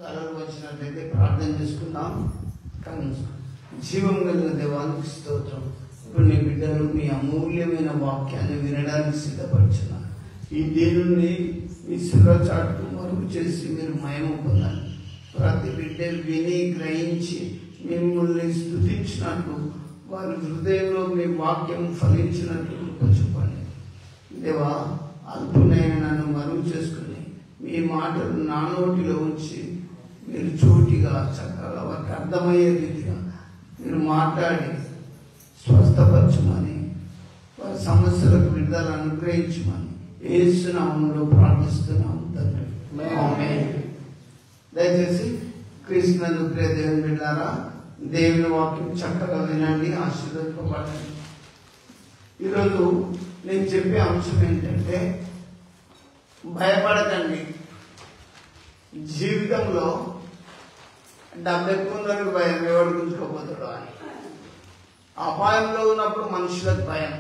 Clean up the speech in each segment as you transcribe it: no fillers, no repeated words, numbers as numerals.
అలలు వచ్చినట్లయితే ప్రార్థన చేసుకుందాం. కానీ జీవం కలిగిన దేవానికి స్తోత్రం. ఇప్పుడు నీ బిడ్డలు మీ అమూల్యమైన వాక్యాన్ని వినడానికి సిద్ధపడుతున్నారు. ఈ దేవుణ్ణి మీ శిరచాటు మరుగు చేసి మీరు మహిమ పొందాలి. ప్రతి బిడ్డ విని గ్రహించి మిమ్మల్ని స్తుతించినట్టు వారి హృదయంలో మీ వాక్యం ఫలించినట్టు చెప్పండి. దేవా, అల్పునైన నన్ను మరుగు చేసుకుని మీ మాటలు నా నోటిలో ఉంచి మీరు చోటిగా చక్కగా వారికి అర్థమయ్యే రీతిగా మీరు మాట్లాడి స్వస్థపరచమని, వారి సమస్యలకు విడుదల అనుగ్రహించమని యేసు నామములో ప్రార్థిస్తున్నాము తండ్రి. ఆమేన్. దయచేసి క్రీస్తునందు ప్రియ దేవుని బిడ్డలారా, దేవుని వాక్యం చక్కగా వినండి, ఆశీర్వదింపబడండి. ఈరోజు నేను చెప్పే అంశం ఏంటంటే, భయపడకండి. జీవితంలో డబ్బు ఎక్కువ ఉందని భయం, ఎవడు గుంజుకోపోతాడు అని. అపాయంలో ఉన్నప్పుడు మనుషులకు భయం.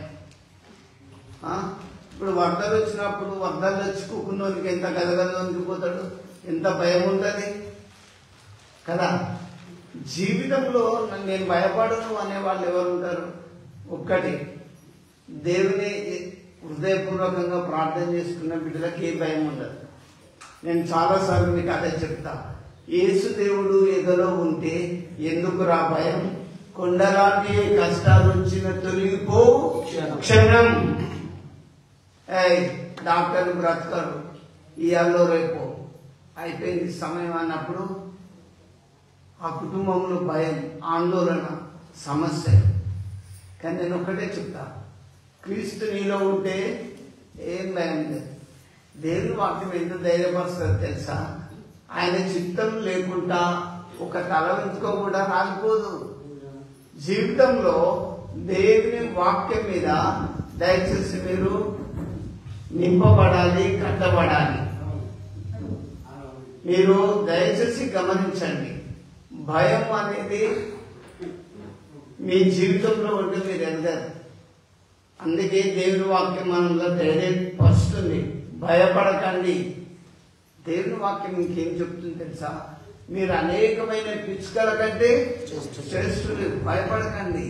ఇప్పుడు వరదలు వచ్చినప్పుడు వరదలు తెచ్చుకోకున్నోనికి ఎంత గదగద వణికిపోతాడు, ఎంత భయం ఉంటుంది కదా. జీవితంలో నేను భయపడను అనే వాళ్ళు ఎవరు ఉంటారు? ఒక్కటి, దేవుని హృదయపూర్వకంగా ప్రార్థన చేసుకున్న బిడ్డలకి ఏ భయం ఉండదు. నేను చాలాసార్లు మీకు అదే చెప్తా. యేసు దేవుడు ఎదలో ఉంటే ఎందుకు రా భయం? కొండలాంటి కష్టాలు వచ్చిన తొలగిపో క్షణం. డాక్టర్ బ్రతకరు, ఇయాలో రేపో అయిపోయింది సమయం అన్నప్పుడు ఆ కుటుంబంలో భయం, ఆందోళన, సమస్య. కానీ నేను ఒక్కటే చెప్తా, క్రీస్తు నీలో ఉంటే ఏం భయం లేదు. దేవుని వాక్యం ఎందుకు ధైర్యపరుస్తుంది తెలుసా? ఆయన చిత్తం లేకుండా ఒక తల వెంచుకో కూడా రాకపోదు. జీవితంలో దేవుని వాక్యం మీద దయచేసి మీరు నింపబడాలి, కట్టబడాలి. మీరు దయచేసి గమనించండి, భయం అనేది మీ జీవితంలో ఉంటే మీరు ఎదగరు. అందుకే దేవుని వాక్యం మనలో ధైర్యపరుస్తుంది. భయపడకండి. దేవుని వాక్యం ఇంకేం చెప్తుంది తెలుసా? మీరు అనేకమైన పిచ్చుకల కంటే శ్రేష్ఠులు, భయపడకండి.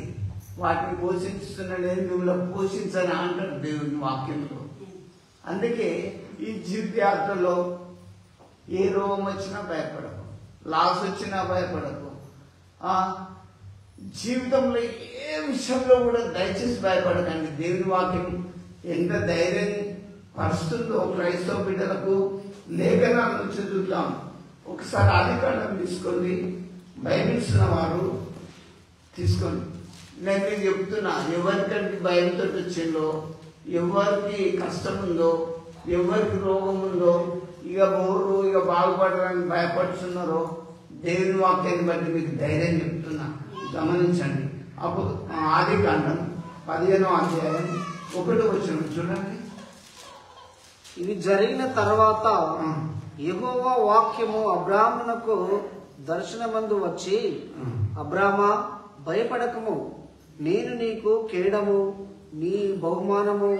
వాటిని పోషిస్తున్నాడే మిమ్మల్ని పోషించని అంటారు దేవుని వాక్యంలో. అందుకే ఈ జీవిత యాత్రలో ఏ రోగం వచ్చినా భయపడకు, లాస్ వచ్చినా భయపడకు. జీవితంలో ఏ విషయంలో కూడా దయచేసి భయపడకండి. దేవుని వాక్యం ఎంత ధైర్యం పరుస్తుందో క్రైస్తవ బిడ్డలకు లేఖనాల నుంచి చూద్దాం. ఒకసారి ఆదికాండం తీసుకోండి, బైబిల్స్ వారు తీసుకోండి. నేను మీకు చెప్తున్నా, ఎవరికంటే భయంతో వచ్చిందో, ఎవరికి కష్టం ఉందో, ఎవరికి రోగం ఉందో, ఇక బోరు ఇక బాగుపడడానికి భయపడుతున్నారో, దేవుని వాక్యాన్ని బట్టి మీకు ధైర్యం చెప్తున్నా, గమనించండి. అప్పుడు ఆదికాండం 15వ అధ్యాయం 1వ వచనం చూడండి. ఇవి జరిగిన తర్వాత యెహోవా వాక్యము అబ్రాహామునకు దర్శనమందు వచ్చి, అబ్రామా, భయపడకము, నేను నీకు కేడము, నీ బహుమానము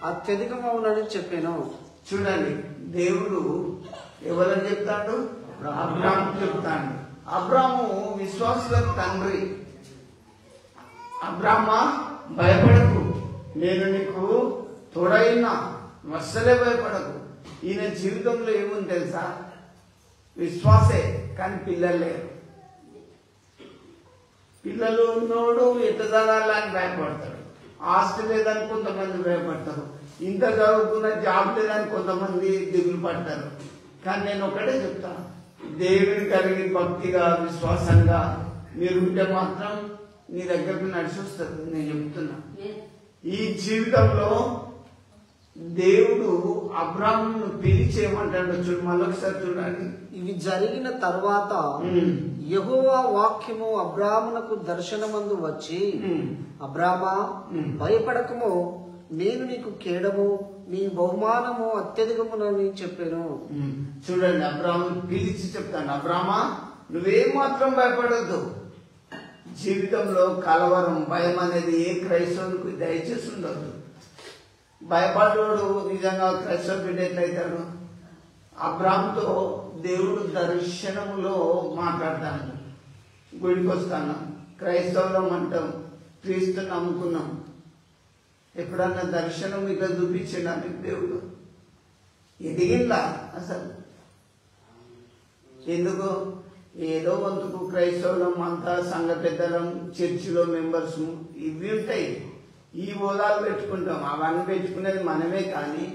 అత్యధికమవునని చెప్పాను. చూడండి, దేవుడు ఎవరని చెప్తాడు? అబ్రాహాము చెప్తాడు. అబ్రాహాము విశ్వాసులకు తండ్రి. అబ్రామా, భయపడకు, నేను నీకు తోడైనా, అస్సలే భయపడకు. ఈయన జీవితంలో ఏముంది తెలుసా? విశ్వాసే, కానీ పిల్లలు లేరు. పిల్లలు ఉన్నోడు ఎట్టదనాలని అని భయపడతాడు. ఆస్తి లేదని కొంతమంది భయపడతారు. ఇంత చదువుకున్న జాబ్ లేదని కొంతమంది దిగులు పడతారు. కానీ నేను ఒకటే చెప్తాను, దేవుని కలిగి భక్తిగా విశ్వాసంగా మీరు ఉంటే మాత్రం నీ దగ్గరకు నడిచి వస్తుంది. నేను చెప్తున్నా, ఈ జీవితంలో దేవుడు అబ్రాహామును పిలిచేయమంటాడు. చూడు, మళ్ళొకసారి చూడండి. ఇవి జరిగిన తర్వాత యెహోవా వాక్యము అబ్రాహామునకు దర్శనమందు వచ్చి, అబ్రామా, భయపడకము, నేను నీకు కేడము, నీ బహుమానము అత్యధికమునని చెప్పాను. చూడండి, అబ్రాహామును పిలిచి చెప్తాను, అబ్రామా, నువ్వేమాత్రం భయపడద్దు. జీవితంలో కలవరం, భయం అనేది ఏ క్రైస్తవునికి దయచేసి ఉండదు. భయపడ్డాడు నిజంగా క్రైస్తవ బిడ్డ ఎట్లయితాడు? అబ్రాహాముతో దేవుడు దర్శనములో మాట్లాడతాను. గుడికి వస్తాను, క్రైస్తవులం అంటాం, క్రీస్తుని నమ్ముకున్నాం. ఎప్పుడన్నా దర్శనం ఇట్లా చూపించిండా మీకు దేవుడు? ఎదిగిందా అసలు? ఎందుకు? ఏదో వంతుకు క్రైస్తవులం అంతా, సంఘ పెద్దలం, చర్చిలో మెంబర్స్ ఇవి ఉంటాయి. ఈ హోదాలు పెట్టుకుంటాం, అవన్నీ పెట్టుకునేది మనమే. కానీ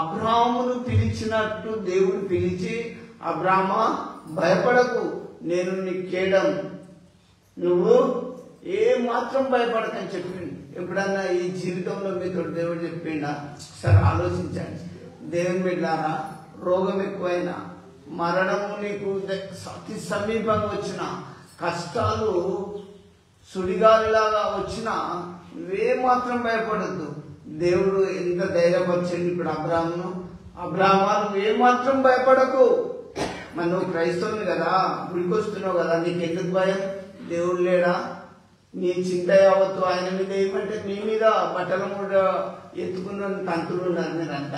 అబ్రాహామును పిలిచినట్టు దేవుడు పిలిచి, అబ్రాహ్మా భయపడకు, నేను నీకు కేడం, నువ్వు ఏ మాత్రం భయపడకని చెప్పిండు. ఎప్పుడన్నా ఈ జీవితంలో మీతో దేవుడు చెప్పిండా? సరే ఆలోచించండి. దేవుని బిడ్డలారా, రోగం ఎక్కువైనా, మరణము నీకు అతి సమీపంగా వచ్చిన, కష్టాలు సుడిగాలిలాగా వచ్చినా నువ్వే మాత్రం భయపడద్దు. దేవుడు ఎంత ధైర్యపరిచింది ఇప్పుడు అబ్రాహామును. అబ్రాహ్మా, నువ్వే మాత్రం భయపడకు. మరి నువ్వు క్రైస్తవుని కదా, గుడికి వస్తున్నావు కదా, నీకు ఎందుకు భయం? దేవుడు లేడా? నీ చింత యావత్తు ఆయన మీద ఏమంటే నీ మీద బట్టల మూట ఎత్తుకున్న తంతులు ఉన్నారు. మీరంట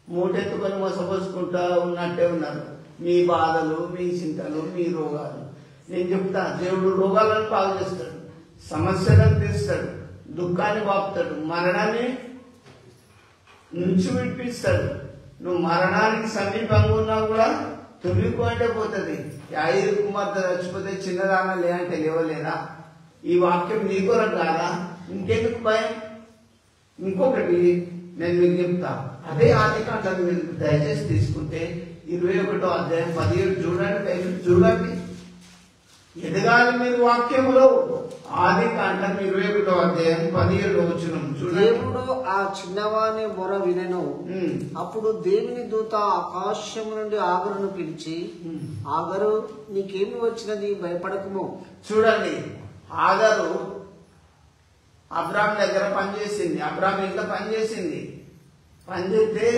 మూటెత్తుకొని మోసపోసుకుంటా ఉన్నట్టే ఉన్నారు. మీ బాధలు, మీ చింతలు, మీ రోగాలు. నేను చెప్తా, దేవుడు రోగాలను బాగు చేస్తాడు, సమస్యలను తీస్తాడు, దుఃఖాన్ని బాపుతాడు, మరణాన్ని నుంచి విడిపిస్తాడు. నువ్వు మరణానికి సమీపంగా ఉన్నా కూడా తొలిపోతే పోతుంది. యాయిరు కుమార్తె చచ్చిపోతే చిన్నదానా లేదంటే లేవలేదా? ఈ వాక్యం నీ కొరకు కాదా? ఇంకెందుకు భయం? ఇంకొకటి నేను మీకు చెప్తా. అదే ఆదికాండాన్ని మీరు దయచేసి తీసుకుంటే 21వ అధ్యాయం 17 చూడండి, దయచేసి చూడండి. ఎదగాలి మీరు వాక్యములో. ఆదికాండం 21వ అధ్యాయం 17వ వచనం చూడండి. దేవుడు ఆ చిన్నవాని మొర వినెను. అప్పుడు దేవుని దూత ఆకాశము నుండి ఆగరును పిలిచి, ఆగరు, నీకేమి వచ్చినది, భయపడకుము. చూడండి, ఆగరు అబ్రామ్ దగ్గర పనిచేసింది, అబ్రామ్ ఇంట్లో పనిచేసింది. పనిచేస్తే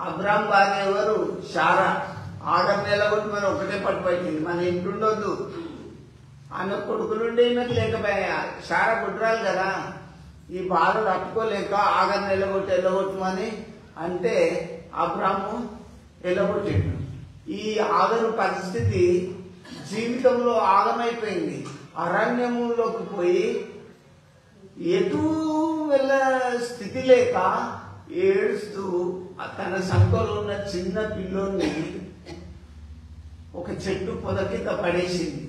అబ్రామ్ భార్య ఎవరు? శారా. ఆగరు నెలగొట్టి మనం ఒకటే పట్టుబట్టింది, మన ఇంటుండొద్దు. ఆమె కొడుకులుండే ఈమెకు లేకపోయా. శారా కుట్రాలి కదా. ఈ బాధ తట్టుకోలేక ఆగరు వెళ్ళగొట్టమని అంటే అబ్రాము వెళ్ళగొట్టాడు. ఈ ఆగరు పరిస్థితి జీవితంలో ఆగమైపోయింది. అరణ్యములోకి పోయి ఎటు వెళ్ళ స్థితి లేక ఏడుస్తూ తన సంఖలో ఉన్న చిన్న పిల్లోని ఒక చెట్టు పొద కింద పడేసింది.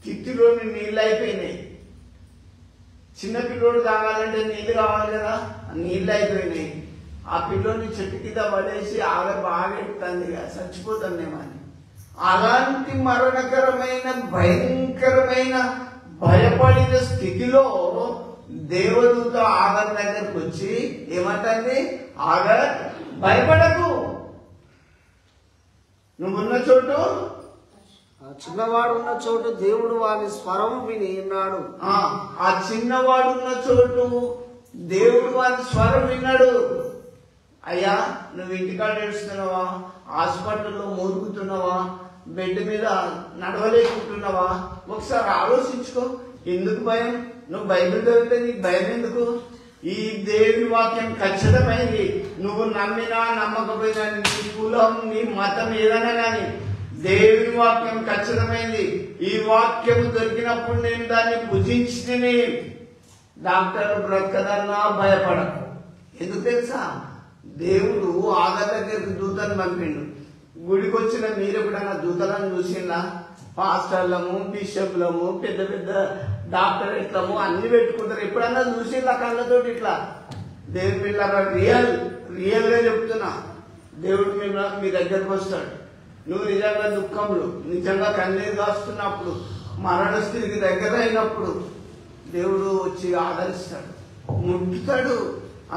తిత్తిలోని నీళ్ళు అయిపోయినాయి. చిన్న పిల్లోడు తాగాలంటే నీళ్లు కావాలి కదా, నీళ్ళు అయిపోయినాయి. ఆ పిల్లోని చెట్టు కింద పడేసి ఆగ బాగా ఎడుతుంది, చచ్చిపోతుందేమని. అలాంటి మరణకరమైన భయంకరమైన భయపడిన స్థితిలో దేవదూత ఆగర్ దగ్గరకు వచ్చి ఏమంటుంది? ఆగర్, భయపడకు, నువ్వున్న చోటు, చిన్నవాడున్న చోటు దేవుడు వాని స్వరం విని ఉన్నాడు. ఆ చిన్నవాడున్న చోటు దేవుడు వాని స్వరం విన్నాడు. అయ్యా, నువ్వు ఇంటికాడ ఏడుస్తున్నావా? హాస్పిటల్లో మూలుగుతున్నావా? బెడ్ మీద నడవలేకుంటున్నావా? ఒకసారి ఆలోచించుకో. ఎందుకు భయం? నువ్వు బైబిల్ చదివితే నీకు భయం ఎందుకు? ఈ దేవుని వాక్యం ఖచ్చితమైంది. నువ్వు నమ్మినా నమ్మకపోయినా, నీ కులం, నీ మతం ఏదైనా కానీ దేవుని వాక్యం ఖచ్చితమైంది. ఈ వాక్యం దొరికినప్పుడు నేను దాన్ని భుజించి డాక్టర్ బ్రతకదన్నా భయపడకు. ఎందుకు తెలుసా? దేవుడు ఆగర్ దగ్గరికి దూతను పంపిండు. గుడికి వచ్చిన మీరు ఎప్పుడన్నా దూతలను చూసిందా? పాస్టర్లము, బిషప్లము, పెద్ద పెద్ద డాక్టరేట్లము అన్ని పెట్టుకుంటారు. ఎప్పుడన్నా చూసిందా కళ్ళతోటి ఇట్లా? దేవుడి పిల్లల రియల్ గా చెప్తున్నా, దేవుడు మీ దగ్గరకు వస్తాడు. నువ్వు నిజంగా దుఃఖంలో, నిజంగా కన్నీరు కాస్తున్నప్పుడు, మరణ స్థితికి దగ్గర అయినప్పుడు దేవుడు వచ్చి ఆదరిస్తాడు, ముట్టుతాడు.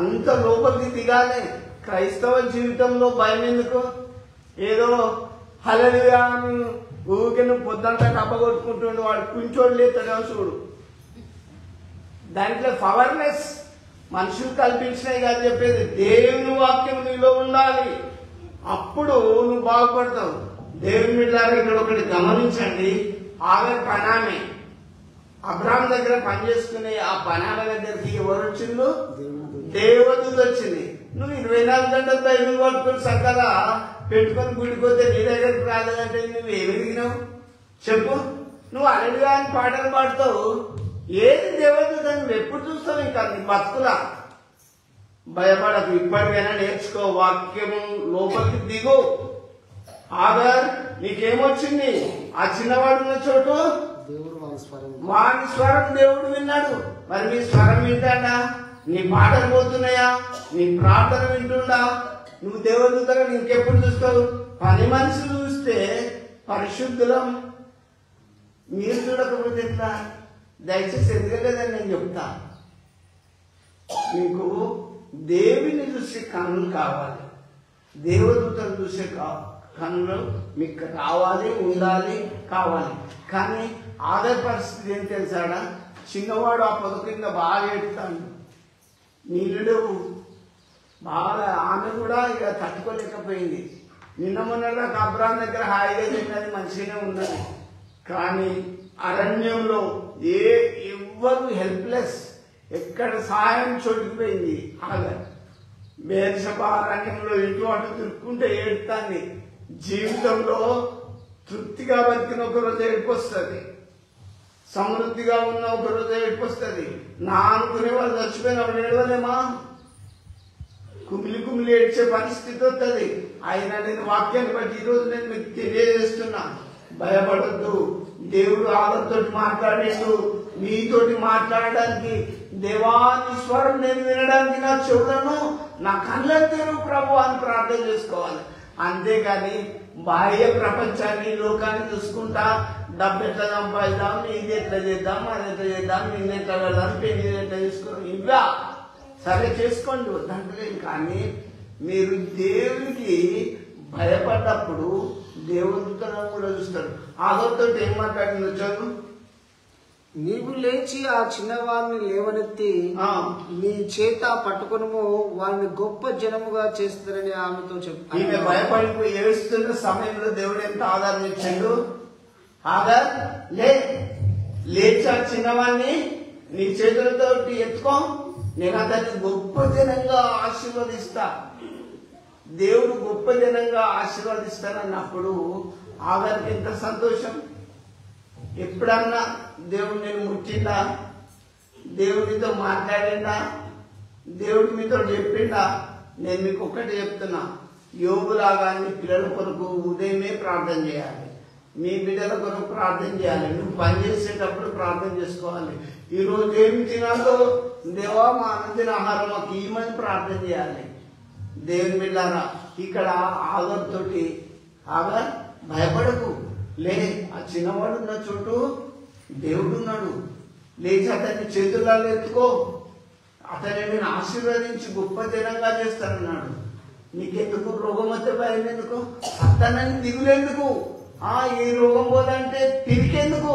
అంత లోపలికి దిగాలి. క్రైస్తవ జీవితంలో భయం ఎందుకు? ఏదో హల్లెలూయా అని ఊరికే నువ్వు పొద్దంతా కప్పగొట్టుకుంటుండే వాడు కుంచోడు లేతాడో చూడు. దాంట్లో పవర్నెస్ మనుషులు కల్పించినాయి కాదు చెప్పేది. దేవుని వాక్యం నీలో ఉండాలి, అప్పుడు నువ్వు బాగుపడతావు. దేవుని బిడ్డలారా, ఇక్కడ ఒకటి గమనించండి. ఆగర్ పనామే అబ్రాహాం దగ్గర పనిచేసుకునే ఆ పనామ దగ్గరికి ఎవరు వచ్చిందో? దేవదూత వచ్చింది. నువ్వు 24 గంటలు బైబిల్ పట్టుకుని సకల పెట్టుకొని గుడిపోతే నీ దగ్గరికి రాలేదంటే నువ్వు ఏమి ఎదిగినావు చెప్పు. నువ్వు అలడిగా అని పాటలు పాడుతావు, ఏది దేవదూత నువ్వు ఎప్పుడు చూస్తావు? ఇంకా నీ బతుకులా భయపడకు, ఇప్పటికైనా నేర్చుకో, వాక్యము లోపలికి దిగు. ఆగర్ నీకేమొచ్చింది? ఆ చిన్నవాడు ఉన్న చోటు వాని స్వరం దేవుడు విన్నాడు. మరి నీ స్వరం వింటాడా? నీ పాటలు పోతున్నాయా? నీ ప్రార్థన వింటుండా? నువ్వు దేవదూతగా ఇంకెప్పుడు చూస్తావు? పని మనుషులు చూస్తే పరిశుద్ధులం, మీరు చూడకపోతే ఎట్లా? దయచేసి ఎదగలేదని నేను చెప్తా. మీకు దేవుని చూసే కన్నులు కావాలి, దేవదూతలు చూసే కన్నులు మీకు రావాలి, ఉండాలి, కావాలి. కానీ ఆధార పరిస్థితి ఏం తెలుసాడా? చిన్నవాడు ఆ పొద కింద బాగా ఏడుతాడు, నీళ్ళు బాగా, ఆమె కూడా ఇక తట్టుకోలేకపోయింది. నిన్న మొన్నదాకా అబ్రాహం దగ్గర హాయిగా తిన్నది, మంచిగానే ఉన్నది. కానీ అరణ్యంలో ఎవ్వరు హెల్ప్లెస్, ఎక్కడ సహాయం చోటుకుపోయింది. ఆగర్ బేర్షెబా అరణ్యంలో ఇటు అటు తిరుక్కుంటే ఏడుతాన్ని. జీవితంలో తృప్తిగా బతికిన ఒకరోజు ఏడిపోస్తుంది, సమృద్ధిగా ఉన్న ఒకరోజు ఏడిపోస్తుంది. నా అనుకునే వాళ్ళు చచ్చిపోయినప్పుడు ఏడవలేమా? కుమిలి కుమిలి ఏడ్చే పరిస్థితి వస్తుంది. ఆయన నేను వాక్యాన్ని బట్టి ఈరోజు నేను మీకు తెలియజేస్తున్నా, భయపడద్దు. దేవుడు ఆగర్తో మాట్లాడేడు, మీతోటి మాట్లాడడానికి. దేవాని స్వరం నేను వినడానికి నా చెవులను, నా కళ్ళ తెరువు ప్రభు అని ప్రార్థన చేసుకోవాలి. అంతేగాని బాహ్య ప్రపంచాన్ని, లోకాన్ని చూసుకుంటా డబ్బు ఎట్లా సంపాదిద్దాం, ఇది ఎట్లా చేద్దాం, అది ఎట్లా చేద్దాం, నిన్న ఎట్లా వెళ్దాం, పెళ్లి ఎట్లా చేసుకోవడం, ఇవా సరే చేసుకోండి, వద్దంటలేదు. కానీ మీరు దేవునికి భయపడ్డప్పుడు దేవుడితనం కూడా చూస్తారు. ఆగర్తో ఏం మాట్లాడిందో చదువు. నీవు లేచి ఆ చిన్నవారిని లేవనెత్తి నీ చేత పట్టుకును, వారిని గొప్ప జనముగా చేస్తారని ఆమెతో చెప్పాను. ఈమె భయపడిపోయి ఏడుస్తున్న సమయంలో దేవుడు ఎంత ఆధారం ఇచ్చాడు? ఆధార్ లేచి ఆ చిన్నవాడిని నీ చేతులతో ఎత్తుకో, నేను అతన్ని గొప్ప జనంగా ఆశీర్వదిస్తా. దేవుడు గొప్ప జనంగా ఆశీర్వదిస్తానన్నప్పుడు ఆధార్కి ఎంత సంతోషం. ఎప్పుడన్నా దేవుడు నేను ముట్టిందా? దేవుడితో మాట్లాడిందా? దేవుడు మీతో చెప్పిండా? నేను మీకు ఒక్కటి చెప్తున్నా, యోగులాగా నీ పిల్లల కొరకు ఉదయమే ప్రార్థన చేయాలి, మీ బిడ్డల కొరకు ప్రార్థన చేయాలి, నువ్వు పని చేసేటప్పుడు ప్రార్థన చేసుకోవాలి. ఈరోజు ఏమి తినాలో దేవా మా అనంతిన ఆహారం మాకు ఇవ్వమని ప్రార్థన చేయాలి. దేవుని బిడ్డారా, ఇక్కడ ఆగర్తోటి ఆగర్ భయపడకు, లే ఆ చిన్నవాడు ఉన్న చోటు దేవుడు ఉన్నాడు, లేచి అతన్ని చేతులలో ఎత్తుకో, అతన్ని నేను ఆశీర్వదించి గొప్ప జనంగా చేస్తానన్నాడు. నీకెందుకు రోగం వస్తే భయం ఎందుకు? అతనని దిగులేందుకు? ఈ రోగం పోదంటే తిరిగేందుకు?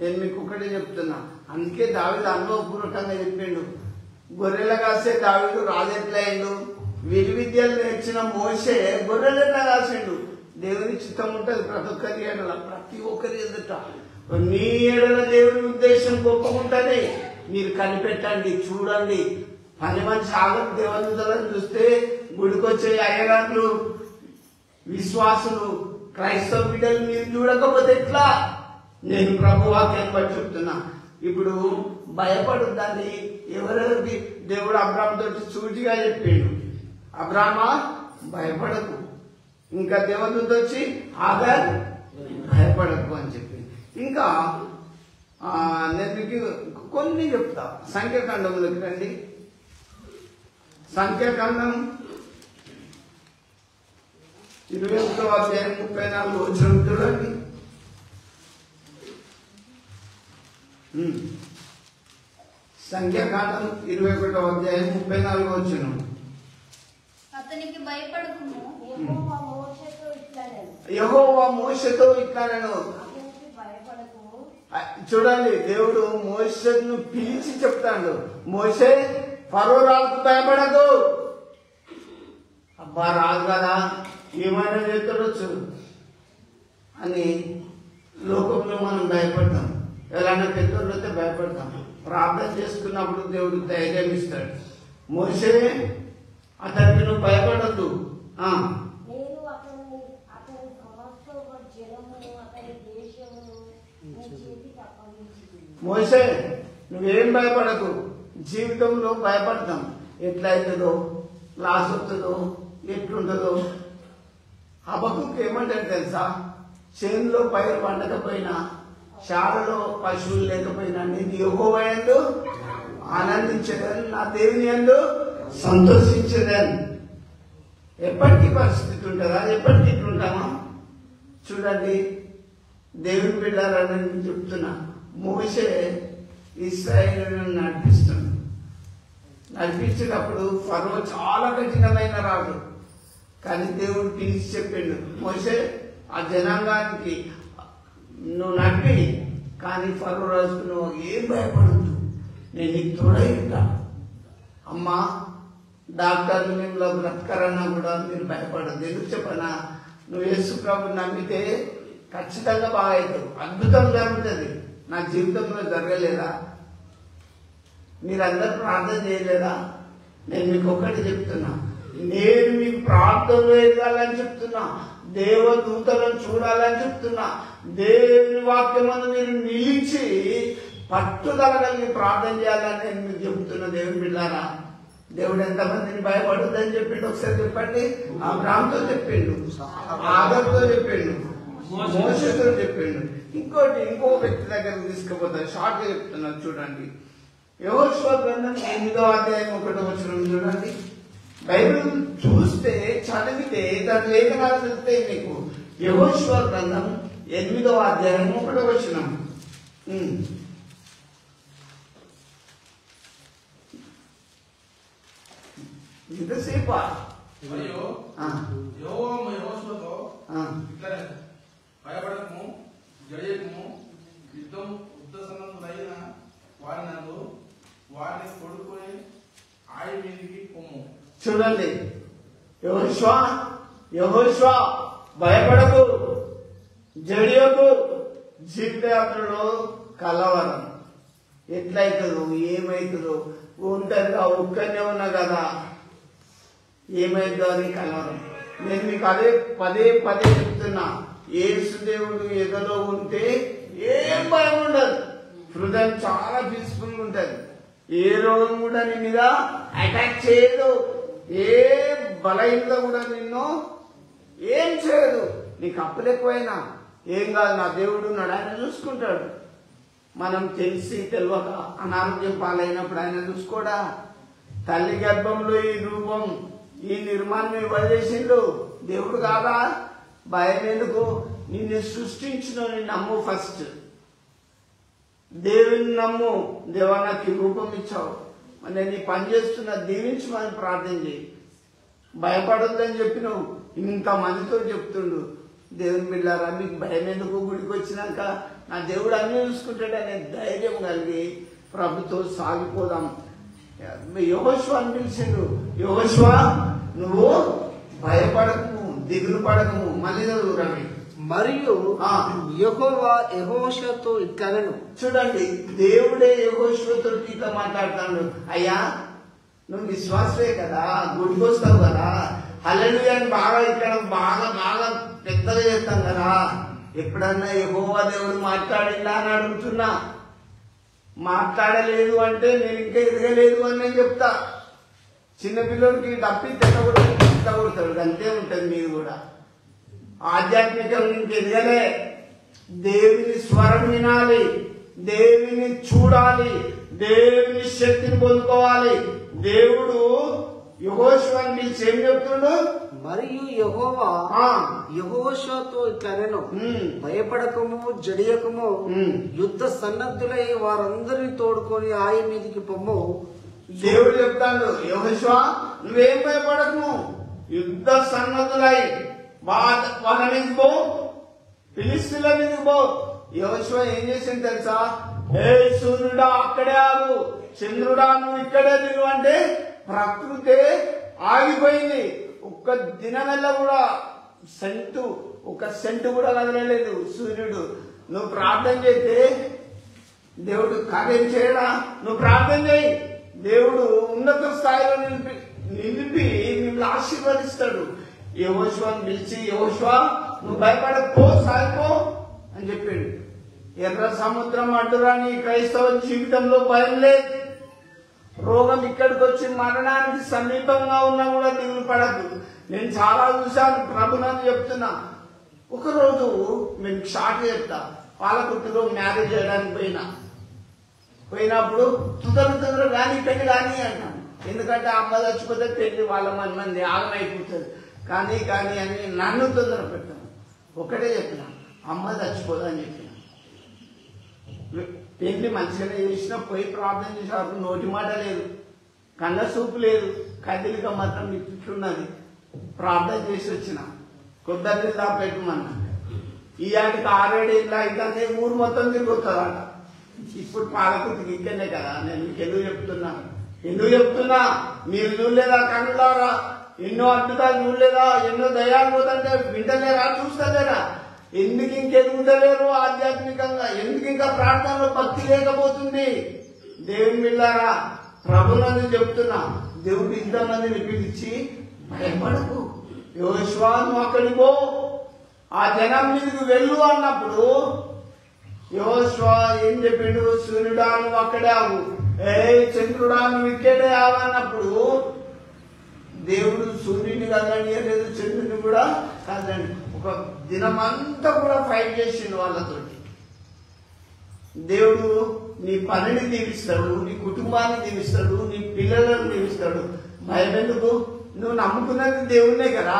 నేను మీకు ఒకటే చెప్తున్నా. అందుకే దావీదు అనుభవపూర్వకంగా చెప్పిండు, గొర్రెల కాసే దావీదు రాజు ఎట్లా అయిండు, విలువిద్యలు నేర్చిన మోషే గొర్రెలు ఎట్లా కాసిండు. దేవుని చిత్తం ఉంటుంది ప్రతి ఒక్కరి ఎడల, ప్రతి ఒక్కరి ఎదుట. నీ ఎడల దేవుని ఉద్దేశం గొప్పగా ఉంటుంది. మీరు కనిపెట్టండి, చూడండి. పని మనిషి ఆగం దేవదూతలను చూస్తే గుడికొచ్చే అయ్యగారులు, విశ్వాసులు, క్రైస్తవ బిడ్డలు మీరు చూడకపోతే ఎట్లా? నేను ప్రభు వాక్యాన్ని బట్టి చెప్తున్నా. ఇప్పుడు భయపడుద్దని ఎవరెవరికి దేవుడు అబ్రాహాం తోటి సూటిగా చెప్పిండు, అబ్రామా భయపడకు. ఇంకా దేవదూత వచ్చి ఆగార్ భయపడకు అని చెప్పింది. ఇంకా నేను మీకు కొన్ని చెప్తా. సంఖ్యాకాండంలోకి రండి. సంఖ్యాకాండం 21వ అధ్యాయం 34 వచనం చూడండి. సంఖ్యాకాండం 21వ అధ్యాయం 34 వచనం. అతనికి భయపడకుము, యెహోవా మోషేతో ఇట్లానెను. చూడండి, దేవుడు మోషేను పిలిచి చెప్తాడు, మోషే ఫరో రాజుకు భయపడదు. అబ్బా రాజు కదా ఏమైనా చేస్తాడొచ్చు అని లోకంలో మనం భయపడతాం. ఎలాంటి పెద్దోళ్ళు అయితే భయపడతాం. ప్రార్థన చేసుకున్నప్పుడు దేవుడు ధైర్యం ఇస్తాడు. మోషే అతనికి నువ్వు భయపడద్దు, మోసే నువ్వేం భయపడకు, జీవితంలో భయపడతాం, ఎట్లయితుందో లాస్ అవుతుందో ఎట్లుంటుందో. హబక్కుకు ఏమంటారు తెలుసా? చేనులో పైరు పండకపోయినా, శాలలో పశువులు లేకపోయినా నేను యెహోవా యందు ఆనందించేదని, నా దేవుని యందు సంతోషించేదని. ఎప్పటికీ పరిస్థితి ఉంటుందా? ఎప్పటికీ ఇట్లుంటామా? చూడండి, దేవుని బిడ్డారని నేను చెప్తున్నా. మోషే ఇశ్రాయేలును నడిపించేటప్పుడు ఫరో చాలా కఠినమైన రాజు. కానీ దేవుడు పిలిచి చెప్పిండు, మోషే ఆ జనాంగానికి నువ్వు నడిపి, కానీ ఫరో రాజుకు నువ్వు ఏం భయపడద్దు, నేను నీకు తోడై ఉంటా. అమ్మా, డాక్టర్లు మిమ్మల్ని బ్రతకరన్నా కూడా మీరు భయపడద్దు. ఎందుకు చెప్పనా? నువ్వు యేసు ప్రభుని నమ్మితే ఖచ్చితంగా బాగా అవుతావు, అద్భుతం జరుగుతుంది. నా జీవితంలో జరగలేదా? మీరందరూ ప్రార్థన చేయలేదా? నేను మీకు ఒకటి చెప్తున్నా, నేను మీకు ప్రార్థనలో ఎదగాలని చెప్తున్నా, దేవదూతలను చూడాలని చెప్తున్నా. దేవుని వాక్యమందు మీరు నిలిచి పట్టుదల కలిగి ప్రార్థన చేయాలని నేను మీకు చెప్తున్నా. దేవుని బిడ్డారా, దేవుడు ఎంతమందిని భయపడుతుందని చెప్పిండు ఒకసారి చెప్పండి. అబ్రాహాముతో చెప్పిండు, ఆదర్తో చెప్పిండు, మోషేతో చెప్పిండు. ఇంకో వ్యక్తి దగ్గరకు తీసుకుపోతాను, షార్ట్ గా చెప్తున్నాను చూడండి. యెహోషువ గ్రంథం 8వ అధ్యాయం 1వ వచనం చూడండి. బైబిల్ చూస్తే చదివితే దాని లేఖనాలు తెలుస్తాయి మీకు. యెహోషువ గ్రంథం 8వ అధ్యాయం 1వ వచనం. ఇంతసేపా? భయపడకము, జయకము, యుద్ధం ఉద్దసన్నులైన వారినందు వారిని కొడుకుని ఆయి మీదికి పొమ్ము. చూడండి, యెహోషువ భయపడకు, జడియకు. జీవితయాత్రలో కలవరం ఎట్లయితుందో ఏమైతుందో, ఒంటరిగా ఒక్కనే ఉన్నా కదా, ఏమైందో అని కలవరం. నేను మీకు అదే పదే చెప్తున్నా, యేసుదేవుడు ఎదలో ఉంటే ఏం భయం ఉండదు, హృదయం చాలా పీస్ఫుల్ ఉంటుంది. ఏ రోగం కూడా నీ మీద అటాక్ చేయదు, ఏ బలహీనత కూడా నిన్ను ఏం చేయదు. నీకు అప్పులు ఎక్కువైనా ఏం కాదు, నా దేవుడు ఉన్నాడు, ఆయన చూసుకుంటాడు. మనం తెలిసి తెలియక అనారోగ్యం పాలైనప్పుడు ఆయన చూసుకోడా? తల్లి గర్భంలో ఈ రూపం, ఈ నిర్మాణం ఎవరు చేసిండు? దేవుడు కాదా? భయం ఎందుకు? నిన్ను సృష్టించిన నమ్ము. ఫస్ట్ దేవుని నమ్ము. దేవా నాకు ఈ రూపం ఇచ్చావు, నేను నీ పని చేస్తున్నా, దీవించమని ప్రార్థన చేయి. భయపడొద్దని చెప్పినావు, ఇంత మందితో చెప్తుండు. దేవుని బిడ్డారా, మీకు భయం ఎందుకు? గుడికి వచ్చినాక నా దేవుడు అన్ని చూసుకుంటాడనే ధైర్యం కలిగి ప్రభుతో సాగిపోదాం. యెహోషువ అని పిలిచిండు, యెహోషువ నువ్వు భయపడకము, దిగులు పడకము. మళ్ళీ చదువు రవి. మరియు యెహోవా యెహోషువతో ఇట్లనెను. చూడండి, దేవుడే యెహోషువతో ఇట్లా మాట్లాడుతాడు. అయ్యా, నువ్వు విశ్వాసే కదా, గుడికి వస్తావు కదా, హల్లెలూయా అని బాగా ఇక్కడ బాగా పెద్దగా చేస్తాం కదా. ఎప్పుడన్నా యెహోవా దేవుడు మాట్లాడిందా అని అడుగుతున్నా. మాట్లాడలేదు అంటే నేను ఇంకా ఎదగలేదు అని నేను చెప్తా. చిన్నపిల్లలకి డప్పి తెట్టకూడతాడు, అంతే ఉంటుంది. మీరు కూడా ఆధ్యాత్మికంగా ఇంక ఎదగలే. దేవుని స్వరం వినాలి, దేవుని చూడాలి, దేవుని శక్తిని పొందుకోవాలి. దేవుడు యెహోషువని పిలిచి ఏం చెప్తుండు? మరియు యెహోవా యెహోషువతో ఇట్లనెను, భయపడకము, జడియకము, యుద్ధ సన్నద్ధులై వారందరిని తోడుకొని ఆయి మీదికి పొమ్ము. దేవుడు చెప్తాడు, యెహోషువ నువ్వేం భయపడకము, యుద్ధ సన్నద్ధులై వాళ్ళ మీదకి పో, ఫిలిష్తీయుల మీదకి పో. యెహోషువ ఏం చేసింది తెలుసా? ఏ సూర్యుడా అక్కడే ఆగు, చంద్రుడా నువ్వు ఇక్కడే దిగు అంటే ప్రకృతి ఆగిపోయింది. ఒక్క దినమెల్ల కూడా ఒక సెంటు కూడా వదలలేదు సూర్యుడు. నువ్వు ప్రార్థన చేస్తే దేవుడు కార్యం చేయడా? నువ్వు ప్రార్థన చేయి, దేవుడు ఉన్నత స్థాయిలో నిలిపి మిమ్మల్ని ఆశీర్వదిస్తాడు. యెహోషువని పిలిచి, యెహోషువ నువ్వు భయపడకపో, ఎర్ర సముద్రం అడ్డురాని క్రైస్తవ జీవితంలో భయం లేదు. రోగం ఇక్కడికి వచ్చి మరణానికి సమీపంగా ఉన్నా కూడా దిగులు పడద్దు. నేను చాలా చూశాను, ప్రభునని చెప్తున్నా. ఒకరోజు మేము షార్ట్ చెప్తా, పాలకుట్టులో మ్యారేజ్ చేయడానికి పోయినప్పుడు తొందర రాని పెళ్లి కానీ అంటాను. ఎందుకంటే అమ్మ చచ్చిపోతే పెళ్లి వాళ్ళ మంది ఆగమైపోతుంది. కానీ అని నన్ను తొందర పెట్టాను. ఒకటే చెప్పిన, అమ్మ చచ్చిపోదని చెప్పిన. పెళ్లి మంచిగానే చేసినా పోయి ప్రార్థన చేసేవారు నోటి మాట లేదు, కళ్ళ చూపు లేదు, కదిలిక మాత్రం ఇట్లున్నది. ప్రార్థన చేసి వచ్చిన కొద్ది పెట్టమన్నా. ఈ ఆటికి 6 ఏళ్ళ అయితే ఊరు మొత్తం తిరుగుతుందట. ఇప్పుడు పాలకుర్తికి ఇక్కడనే కదా. నేను మీకు ఎందుకు చెప్తున్నా మీరు చూడలేదా? కన్నులారా ఎన్నో అద్భుతాలు చూడలేదా? ఎన్నో దయాలు పోతుంటే వింటలేరా? చూస్తలేరా? ఎందుకు ఇంకెదుగుతలేరు ఆధ్యాత్మికంగా? ఎందుకు ఇంకా ప్రార్థనలో భక్తి లేకపోతుంది? దేవుని బిడ్డలారా, ప్రభునని చెప్తున్నా, దేవుడు ఇంతమందిని పిలిచి భయపడకు, యెహోషువ నువ్వు అక్కడికి పో, ఆ జనం మీదకి వెళ్ళు అన్నప్పుడు యెహోషువ ఏం చెప్పిండు? సూర్యుడా నువ్వు అక్కడే ఆగు, చంద్రుడా నువ్వు ఇక్కడే ఆగు అన్నప్పుడు దేవుడు సూర్యుని కదలనియలేదు, చంద్రుని కూడా కదలండి. ఒక దినమంతా కూడా ఫైట్ చేసిండు వాళ్ళతోటి. దేవుడు నీ పనిని దీవిస్తాడు, నీ కుటుంబాన్ని దీవిస్తాడు, నీ పిల్లలను దీవిస్తాడు. భయం ఎందుకు? నువ్వు నమ్ముకున్నది దేవుణ్ణే కదా.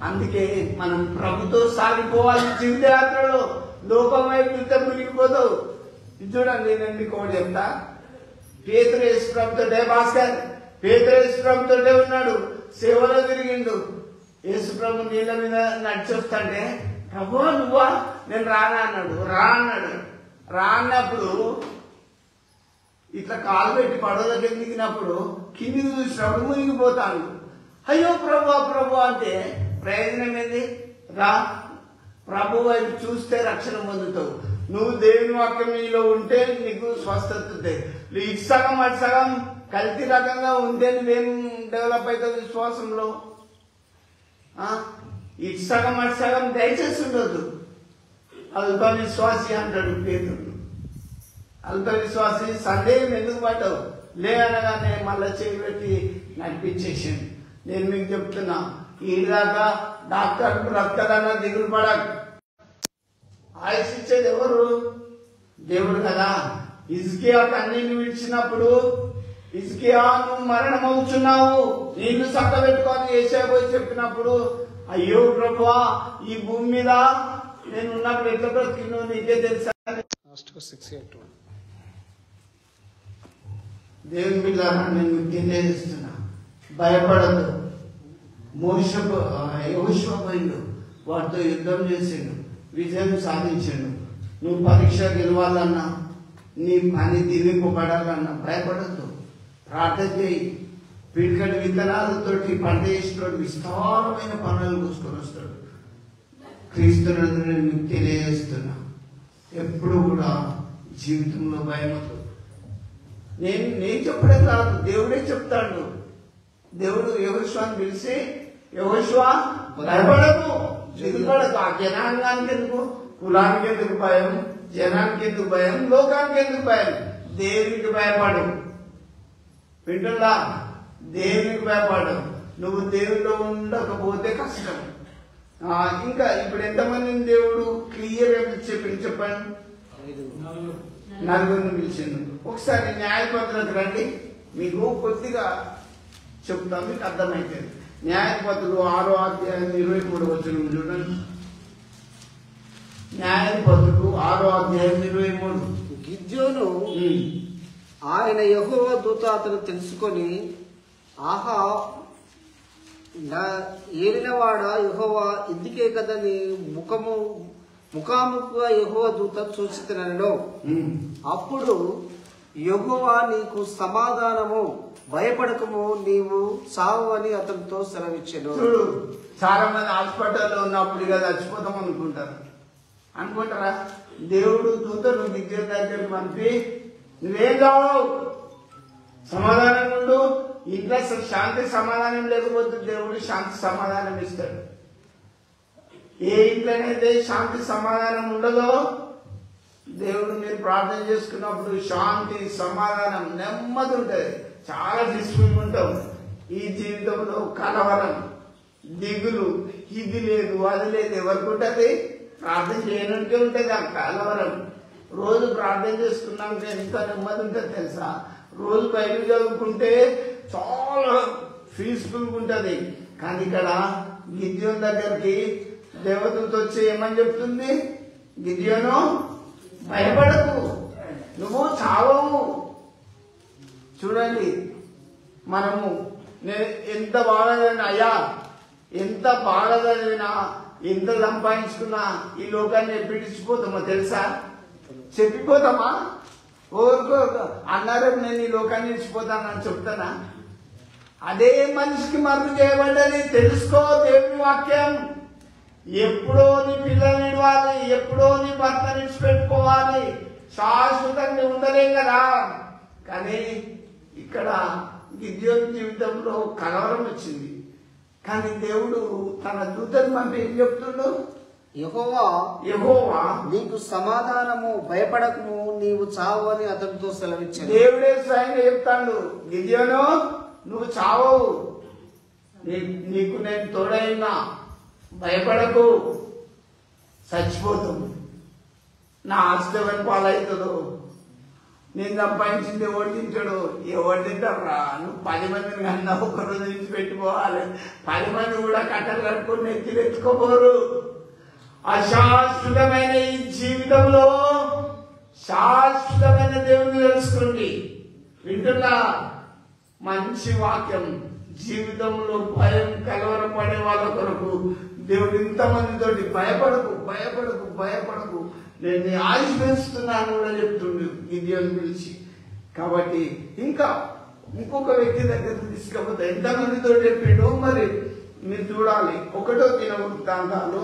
అందుకే మనం ప్రభుతో సాగిపోవాలి జీవితయాత్రలో. లోకం వైపు యుద్ధం మునిగిపోతావు. ఇది చూడండి, నేను మీకు ఒకటి చెప్తా. పేతురు యేసు ప్రభుతోటే, భాస్కర్ పేతురు యేసు ప్రభుతోటే ఉన్నాడు, సేవలో తిరిగిండు. యేసు ప్రభు నీళ్ళ మీద నడిచొస్తాంటే, ప్రభు నువ్వా? నేను రానా అన్నాడు. రా అన్నప్పుడు ఇట్లా కాలు పెట్టి పడవలోకి దిగినప్పుడు కిందికి చూసినప్పుడు మునిగిపోతాను. అయ్యో ప్రభు అంటే ప్రయోజనం ఏంది? రా, ప్రభు వైపు చూస్తే రక్షణ పొందుతావు. నువ్వు దేవుని వాక్యం నీలో ఉంటే నీకు స్వస్థత ఉంటుంది. ఇటు సగం అటు సగం కల్తీ రకంగా ఉంటే నువ్వేం డెవలప్ అవుతావు విశ్వాసంలో? ఇటు సగం అటు సగం దయచేసి ఉండొద్దు. అల్ప విశ్వాసి అంటాడు పేతుడు. అల్ప విశ్వాసి సందేహం ఎందుకు పడ్డావు? లే అనగానే మళ్ళా చేయి పెట్టి నడిపించేసింది. నేను మీకు చెప్తున్నా, ఈదాకా డాక్టర్ బ్రతకదన్నా దిగులు పడక. ఆయుష్ ఇచ్చేది ఎవరు? దేవుడు కదా. హిజ్కియా కన్నీళ్లు విడిచినప్పుడు, హిజ్కియా నువ్వు మరణం అవుతున్నావు, నీళ్లు చక్క పెట్టుకొని ఏషియా పోయి చెప్పినప్పుడు, అయ్యో ప్రభువా ఈ భూమి మీద నేను ఉన్నప్పుడు ఎట్లా బ్రతికినో నీకే తెలుసా? దేవుని బిడ్డలారా, నేను మీకు తెలియజేస్తున్నా, భయపడదు. యెహోషువ పోయిండు, వాటితో యుద్ధం చేసిండు, విజయం సాధించిండు. నువ్వు పరీక్ష గెలవాలన్నా, నీ పని దీవింపబడాలన్నా భయపడద్దు. ప్రార్థన చేయి. పిడికటి విత్తనాలతోటి పంట చేసినోడు విస్తారమైన పనులు కూసుకొని వస్తాడు. క్రీస్తునందు నేను మీకు తెలియజేస్తున్నా, ఎప్పుడు కూడా జీవితంలో భయమదు. నేను చెప్పడం కాదు, దేవుడే చెప్తాడు. దేవుడు యెహోషువని పిలిచి, యెహోషువ భయపడకు, దిగుపడకు. ఆ జనాంగానికి ఎందుకు? కులానికి ఎందుకు భయం? జనానికి ఎందుకు భయం? లోకానికి ఎందుకు భయం? దేవునికి భయపడు. వింటున్నా? దేవునికి భయపడు. నువ్వు దేవుల్లో ఉండకపోతే కష్టం. ఇంకా ఇప్పుడు ఎంతమందిని దేవుడు క్లియర్ గా చెప్పింది చెప్పండి? 4 పిలిచిండు. ఒకసారి న్యాయపత్రులకు రండి, మీకు కొద్దిగా చెప్తా, మీకు అర్థమైతుంది. న్యాయపత్రులు 6వ అధ్యాయం 23వ వచనం చూడండి. న్యాయపత్రులు 6వ అధ్యాయం 23. గిద్యోను ఆయన యెహోవా దూత అతను తెలుసుకొని, ఆహా నా ఏలినవాడ యెహోవా, ఇందుకే కదా నీ ముఖాముఖిగా యెహోవా దూత చూచితనను. అప్పుడు యెహోవా నీకు సమాధానము, భయపడకము, నీవు సావు అని అతనితో సెలవిచ్చాను. చాలా మంది హాస్పిటల్లో ఉన్నప్పుడు కదా చచ్చిపోతాం అనుకుంటారా? దేవుడు దూతను దిగ్గర దగ్గర పంపి, నువ్వేం కావు, సమాధానం ఉండు. ఇంట్లో శాంతి సమాధానం లేకపోతే దేవుడు శాంతి సమాధానం ఇస్తాడు. ఏ ఇంట్లోనైతే శాంతి సమాధానం ఉండదో దేవుడు మీరు ప్రార్థన చేసుకున్నప్పుడు శాంతి, సమాధానం, నెమ్మది ఉంటుంది. చాలా డిస్ప్యూట్ ఉంటాం. ఈ జీవితంలో కలవరం, దిగులు, ఇది లేదు అది లేదు. ఎవరికి ఉంటుంది? ప్రార్థన చేయడానికి ఉంటుంది ఆ కలవరం. రోజు ప్రార్థన చేసుకున్నాక ఎంత నెమ్మది ఉంటుంది తెలుసా? రోజు బైబిల్ చదువుకుంటే చాలా పీస్ఫుల్గా ఉంటుంది. కానీ ఇక్కడ గిద్యోను దగ్గరికి దేవదూత వచ్చి ఏమని చెప్తుంది? గిద్యోను, భయపడకు, నువ్వు చావవు. చూడండి, మనము నేను ఎంత బాగా చదివినా, అయ్యా ఎంత బాగా చదివినా, ఎంత సంపాదించుకున్నా ఈ లోకాన్ని ఎప్పిడిచిపోతామో తెలుసా? చెప్పిపోతామా? ఓరుకో అన్నారు నేను ఈ లోకాన్ని ఇచ్చిపోతానని చెప్తానా? అదే మనిషికి మరుగు చేయబడ్డది. తెలుసుకో దేవుని వాక్యం. ఎప్పుడో నీ పిల్లల్ని ఇవ్వాలి, ఎప్పుడో నీ భర్తని ఇచ్చిపెట్టుకోవాలి. శాశ్వతంగా ఉండలేం కదా. కానీ ఇక్కడ గిద్యోను జీవితంలో కలవరం వచ్చింది. కానీ దేవుడు తన దూతను పంపి ఏం చెప్తుండో? యెహోవా నీకు సమాధానము, భయపడకము, నీవు చావు అని అతనితో సెలవిచ్చాడు. దేవుడే స్వయంగా చెప్తాడు, గిద్యోను నువ్వు చావవు, నీకు నేను తోడైనా, భయపడకు, చచ్చిపోతావు. నా ఆస్తి పాలవుతుందో, నేను సంపాదించింది ఎవరు తింటాడు? ఎవరు తింటారా? నువ్వు 10 మందిని కన్నా ఒకరోజు నుంచి పెట్టుకోవాలి. 10 మంది కూడా కట్టలు కట్టుకుని నెత్తిలు ఎత్తుకోపోరు. అశాశ్వతమైన ఈ జీవితంలో శాశ్వతమైన దేవుని తెలుసుకోండి. వింటున్నా? మంచి వాక్యం. జీవితంలో భయం, కలవరం పడే వాళ్ళ కొరకు దేవుడు ఇంతమందితోటి భయపడకు, భయపడకు, భయపడకు, నేను నీ ఆయుష్ పెంచుతున్నాను కూడా చెప్తుండు గిద్యోను పిలిచి. కాబట్టి ఇంకా ఇంకొక వ్యక్తి దగ్గరకు తీసుకపోతే ఎంతమందితో చెప్పిండు మరి మీరు చూడాలి. 1వ దినవృత్తాంతాలు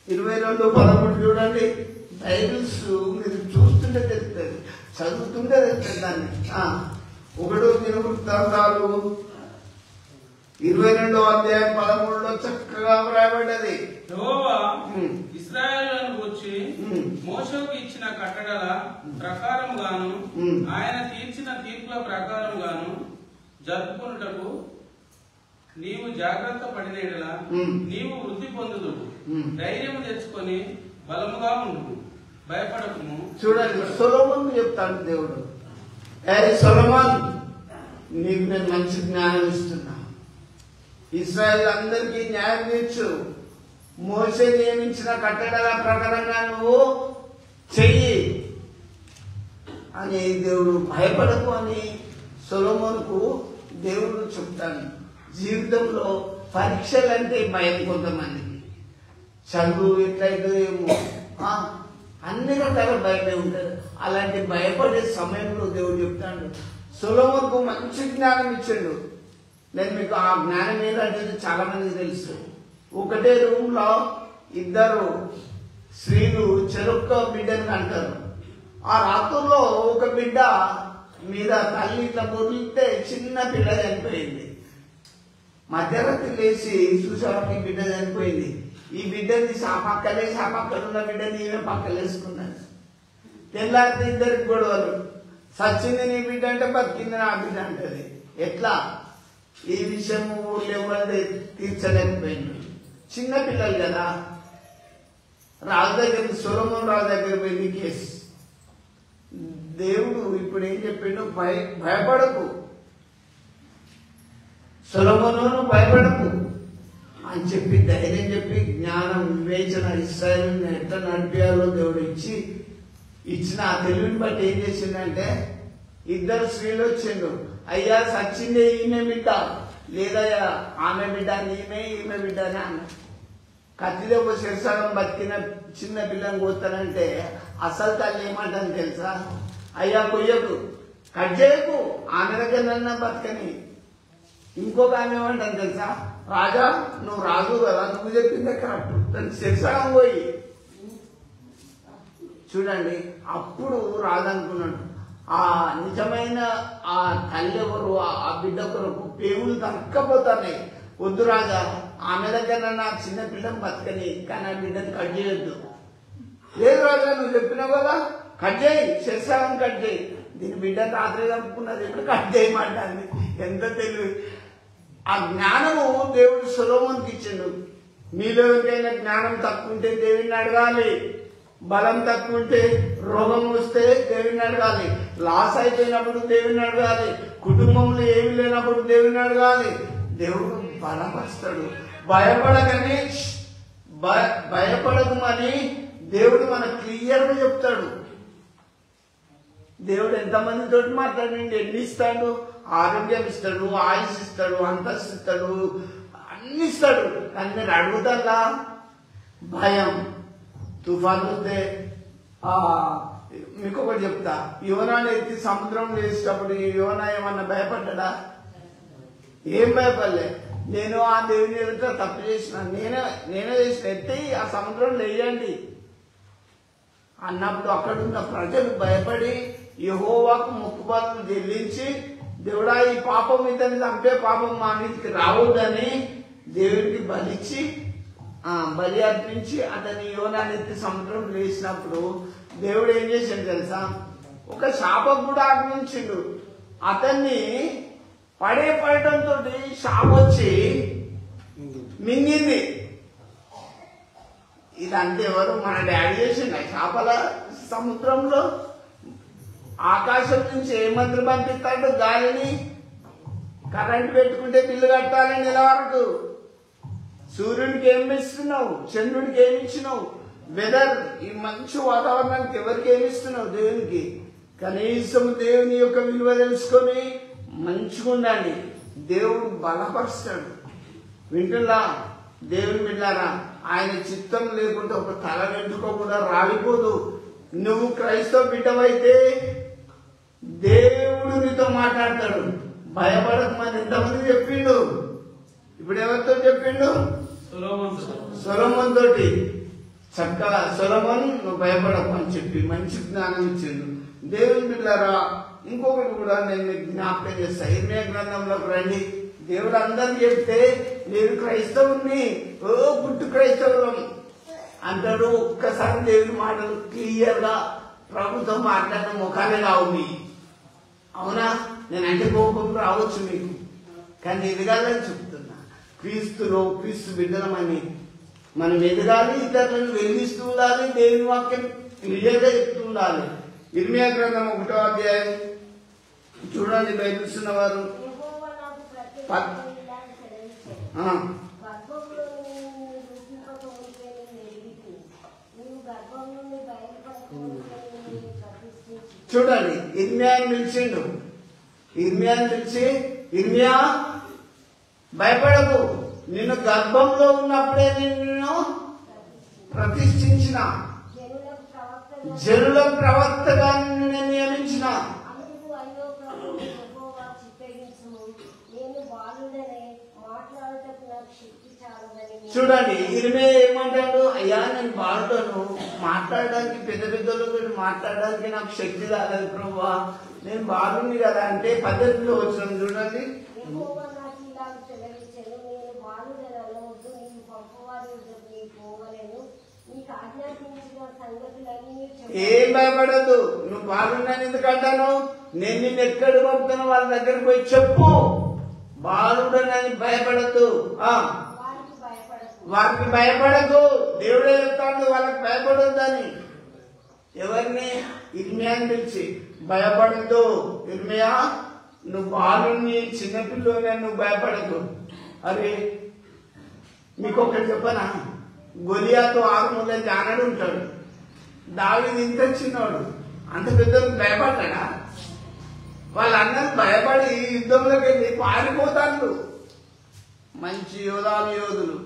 22:13 చూడండి. బైబిల్స్ మీరు చూస్తుంటే తెలుస్తుంది, చదువుతుంటే తెలుస్తుంది దాన్ని. 1వ దినవృత్తాంతాలు 22:13 చక్కగా వ్రాయబడ్డది. యెహోవా ఇశ్రాయేలును గూర్చి మోషేకు ఇచ్చిన కట్టడల ప్రకారముగాను ఆయన తీర్చిన తీర్పుల ప్రకారముగాను జరుపుకొనుటకు నీవు జాగ్రత్త పడిన యెడల నీవు వృద్ధి పొందుదువు. ధైర్యం తెచ్చుకొని బలముగా ఉండు, భయపడకుము. చూడండి, సొలొమోను చెప్తాడు దేవుడు, ఏ సొలొమోన్, నీకు నేను మంచి జ్ఞానం ఇస్తున్నా, ఇశ్రాయేల్ అందరికీ న్యాయం తీర్చు, మోషే నియమించిన కట్టడల ప్రకారంగా నువ్వు చెయ్యి అని దేవుడు. భయపడకు అని సొలొమోనుకు దేవుడు చెప్తాను. జీవితంలో పరీక్షలంటే భయం కొంతమందికి, చదువు ఎట్లయితే ఏమో అన్ని రకాల భయమే ఉంటుంది. అలాంటి భయపడే సమయంలో దేవుడు చెప్తాడు. సొలొమోనుకు మంచి జ్ఞానం ఇచ్చాడు. నేను మీకు ఆ జ్ఞానం ఏంటంటే చాలా మందికి తెలుసు. ఒకటే రూమ్ లో 2 స్త్రీలు చెరొక్క బిడ్డని అంటారు. ఆ రాత్రుల్లో ఒక బిడ్డ మీద తల్లి ఇట్లా బొర్లితే చిన్న పిల్ల చనిపోయింది. మధ్యరాత్రి లేచి చూసేవారికి బిడ్డ చనిపోయింది. ఈ బిడ్డని పక్కలేసి ఆ పక్కన ఉన్న బిడ్డని ఈమె పక్కలేసుకున్నది. తెల్లారితే 2 గొడవలు. సచ్చింది నీ బిడ్డ అంటే బతికింది నా బిడ్డ అంటది. ఎట్లా? ఈ విషయం ఊళ్ళో ఎవరి తీర్చలేకపోయింది. చిన్న పిల్లలు కదా. రాజు దగ్గరికి, సొలొమోను రాజు దగ్గర పోయింది కేసు. దేవుడు ఇప్పుడు ఏం చెప్పిండు? భయపడకు సొలొమోను, భయపడకు అని చెప్పి ధైర్యం చెప్పి జ్ఞానం, వివేచన, ఇశ్రాయేలుని ఎట్లా నడిపేయాలో దేవుడు ఇచ్చిన ఆ తెలివిని బట్టి ఏం చేసిందంటే 2 స్త్రీలు వచ్చిండు. అయ్యా సచ్చిందే ఈమె బిడ్డ, లేదా ఆమె బిడ్డ అని ఈమె బిడ్డ అని ఆమె. కత్తిలో శిరసగం బతికిన చిన్న పిల్లని కోస్తానంటే అసలు తల్లి ఏమంటాను తెలుసా? అయ్యా కొయ్యకు, కట్ చేయకు, ఆమె దగ్గర బతకని. ఇంకొక ఆమె ఏమంటాను తెలుసా? రాజా నువ్వు రాజు కదా, నువ్వు చెప్పిందే కరెక్ట్, దానికి శిరసగం పోయి. చూడండి, అప్పుడు రాజు అనుకున్నాడు ఆ నిజమైన ఆ తల్లి ఎవరు, ఆ బిడ్డ కొరకు పేగులు తక్కపోతాయి. వద్దు రాజా, ఆమె దగ్గర నా చిన్న పిల్లని బతకని, కానీ ఆ బిడ్డని కట్ చేయొద్దు. లేదు రాజా నువ్వు చెప్పినావు కదా కట్ చేయి, శస్త్రాలను కట్ చేయి. దీని బిడ్డ రాత్రి చంపుకున్నది, ఇప్పుడు కట్ చేయమంటాన్ని. ఎంత తెలివి! ఆ జ్ఞానము దేవుడు సొలొమోనుకి ఇచ్చిండు. మీలో ఎవరికైనా జ్ఞానం తక్కువ ఉంటే దేవుడిని అడగాలి, బలం తక్కువ ఉంటే, రోగం వస్తే దేవుడిని అడగాలి, లాస్ అయిపోయినప్పుడు దేవుడిని అడగాలి, కుటుంబంలో ఏమి లేనప్పుడు దేవుడిని అడగాలి. దేవుడు బలపరుస్తాడు. భయపడకని భయపడకమని దేవుడు మనకు క్లియర్గా చెప్తాడు. దేవుడు ఎంతమందితో మాట్లాడండి, ఎన్ని ఇస్తాడు? ఆరోగ్యం ఇస్తాడు, ఆయుష్ ఇస్తాడు, అంతస్తు ఇస్తాడు, అన్ని ఇస్తాడు. కానీ మీరు అడుగుతారా? భయం. తుఫాను వస్తే మీకు ఒకటి చెప్తా, యోనాను ఎత్తి సముద్రంలో వేసేటప్పుడు యోనా ఏమన్నా భయపడ్డా? ఏం భయపడలే. నేను ఆ దేవుని ఎదుట తప్పు చేసిన, నేనే చేసిన, ఎత్తి ఆ సముద్రంలో వేయండి అన్నప్పుడు అక్కడున్న ప్రజలు భయపడి యెహోవాకు మొక్కుబడులు చెల్లించి, దేవుడా ఈ పాపం ఇతన్ని చంపే పాపం మా మీదకి రావద్దని దేవుడికి బలి అర్పించి అతని యోనాన్ని ఎత్తి సముద్రం వేసినప్పుడు దేవుడు ఏం చేశాడు తెలుసా? ఒక శాపం కూడా ఆజ్ఞించిండు. అతన్ని పడటంతో శాపం వచ్చి మింగింది. ఇదంతా ఎవరు? మన డాడీ చేసిండు. చేపల సముద్రంలో ఆకాశం నుంచి ఏ మంత్రి పంపిస్తాడు? గాలిని. కరెంట్ పెట్టుకుంటే బిల్లు కట్టాలి నెల వరకు. సూర్యుడికి ఏమి ఇస్తున్నావు? చంద్రుడికి ఏమి ఇచ్చినావు? వెదర్, ఈ మంచి వాతావరణానికి ఎవరికి ఏమి ఇస్తున్నావు? దేవునికి. కనీసం దేవుని యొక్క విలువ తెలుసుకొని మంచిగా ఉండండి. దేవుడు బలపరుస్తాడు. వింటున్నా దేవుని బిడ్డారా? ఆయన చిత్తం లేకుంటే ఒక తల వెంట్రుక కూడా రాలిపోదు. నువ్వు క్రైస్తవ బిడ్డవైతే దేవుడు నీతో మాట్లాడతాడు. భయపడకమని ఎంతమంది చెప్పిండు? ఇప్పుడు ఎవరితో చెప్పిండు? సొలొమోను తోటి. చక్కగా సొలొమోను నువ్వు భయపడకు అని చెప్పి మంచి జ్ఞానం ఇచ్చిండు. దేవుని బిడ్డారా, ఇంకొకటి కూడా నేను మీకు జ్ఞాపకం చేస్తా. ఇర్మియా గ్రంథంలోకి రండి. దేవుడు అందరికి చెప్తే నేను క్రైస్తవుని, ఓ పుట్టు క్రైస్తవులం అంటాడు. ఒక్కసారి దేవుని మాటలు క్లియర్ గా ప్రభుత్వం మాట్లాడిన ముఖాలే రావు. అవునా? నేనంటే కోపం రావచ్చు మీకు, కానీ ఎదగాలని చెప్తున్నా. క్రీస్తు బిడ్డలమని మనం ఎదగాలి, ఇతరులను వెలిగిస్తూ ఉండాలి, దేవుని వాక్యం క్లియర్గా చెప్తూ ఉండాలి. ఇర్మియా గ్రంథం 1వ అధ్యాయం చూడండి. బైబిల్స్ ఉన్నవారు చూడండి. ఇర్మియాని పిలిచిండు. ఇర్మియాని పిలిచి, ఇర్మియా భయపడకు, నిన్ను గర్భంలో ఉన్నప్పుడే నిన్ను ప్రతిష్ఠించిన, జనుల ప్రవక్తగా నిన్ను నియమించిన. చూడండి, ఇరిమియా ఏమంటాడు? అయ్యా నేను బాలుడను, మాట్లాడడానికి పెద్ద పెద్దలు మాట్లాడడానికి నాకు శక్తి రాలేదు ప్రభువా, నేను బాలుని కదా అంటే 18లో వచ్చిన చూడండి. ఏం భయపడదు, నువ్వు బాలున్నాను ఎందుకంటాను? నేను నిన్ను ఎక్కడ పంపుతాను వాళ్ళ దగ్గరకు పోయి చెప్పు. బాలుడనని భయపడద్దు, వారికి భయపడదు. దేవుడే చెప్తాడు వాళ్ళకి భయపడొద్దని. ఎవరిని? ఇర్మియాని పిలిచి భయపడద్దు. ఇర్మియా నువ్వు బాలుని, చిన్నపిల్లోనే, నువ్వు భయపడద్దు. అరే మీకు ఒకటి చెప్పనా? గొలియాతు 6 మూల జానడు ఉంటాడు. దావీదు ఇంత చిన్నవాడు, అంత పెద్దలకు భయపడ్డా? వాళ్ళందరూ భయపడి యుద్ధంలోకి వెళ్ళి పారిపోతారు. మంచి యోధులు,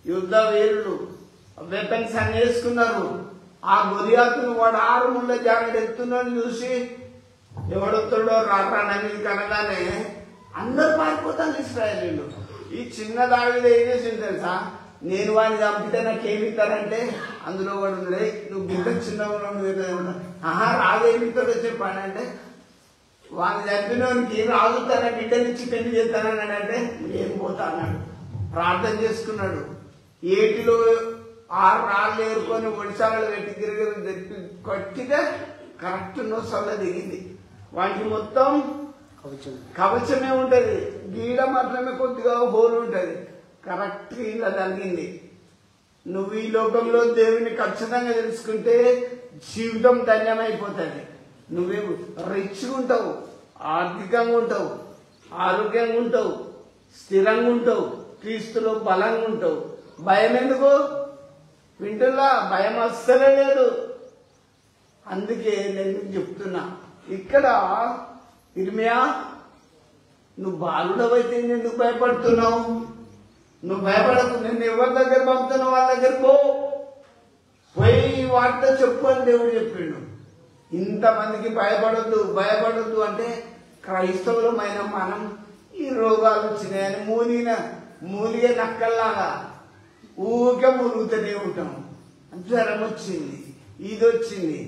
యుద్ధ వీరులు, వెపన్స్ అన్ని వేసుకున్నారు. ఆ గొలియాతును వాడు 6 మూల జానడు ఎత్తున్నాడు చూసి ఎవడొత్తాడో రానని కనగానే అందరు పారిపోతారు ఇశ్రాయేలీయులు. ఈ చిన్న దావీదు ఏం చేసింది తెలుసా? నేను వాడిని చంపితే నాకేమి ఇస్తారంటే అందులో వాడు ఉన్నాడే, నువ్వు బిడ్డ చిన్నగా రాజేమిస్తాడో చెప్పానంటే, వాడిని చంపినోనికి రాజు తన బిడ్డనిచ్చి పెళ్లి చేస్తానన్నాడంటే ఏం పోతా అన్నాడు. ప్రార్థన చేసుకున్నాడు. ఏటిలో 6 రాళ్ళు ఏరుకొని ఒడిశాలలో పెట్టి గిరిగిరి తెప్పి కొట్టితే కరెక్ట్ నోసల్లో దిగింది. వాటికి మొత్తం కవచమే ఉంటది, గీడ మాత్రమే కొద్దిగా హోల్ ఉంటది, కరెక్ట్ ఇలా తగ్గింది. నువ్వు ఈ లోకంలో దేవుని ఖచ్చితంగా తెలుసుకుంటే జీవితం ధన్యమైపోతుంది. నువ్వే రిచ్గా ఉంటావు, ఆర్థికంగా ఉంటావు, ఆరోగ్యంగా ఉంటావు, స్థిరంగా ఉంటావు, క్రీస్తులో బలంగా ఉంటావు. భయం ఎందుకు? వింటున్నా, భయం అస్సలే లేదు. అందుకే నేను చెప్తున్నా, ఇక్కడ ఇర్మియా నువ్వు బాలుడవైతే ఎందుకు భయపడుతున్నావు? నువ్వు భయపడకు, నేను ఎవరి దగ్గర పంపుతున్నావు వాళ్ళ దగ్గర పోయి వాటితో చెప్పు అని దేవుడు చెప్పిండు. ఇంతమందికి భయపడొద్దు అంటే క్రైస్తవులమైన మనం ఈ రోగాలు వచ్చినాయని మూలిగే నక్కల్లాగా ఊరికే మురుగుతూనే ఉంటాం. జ్వరం వచ్చింది, ఇది వచ్చింది,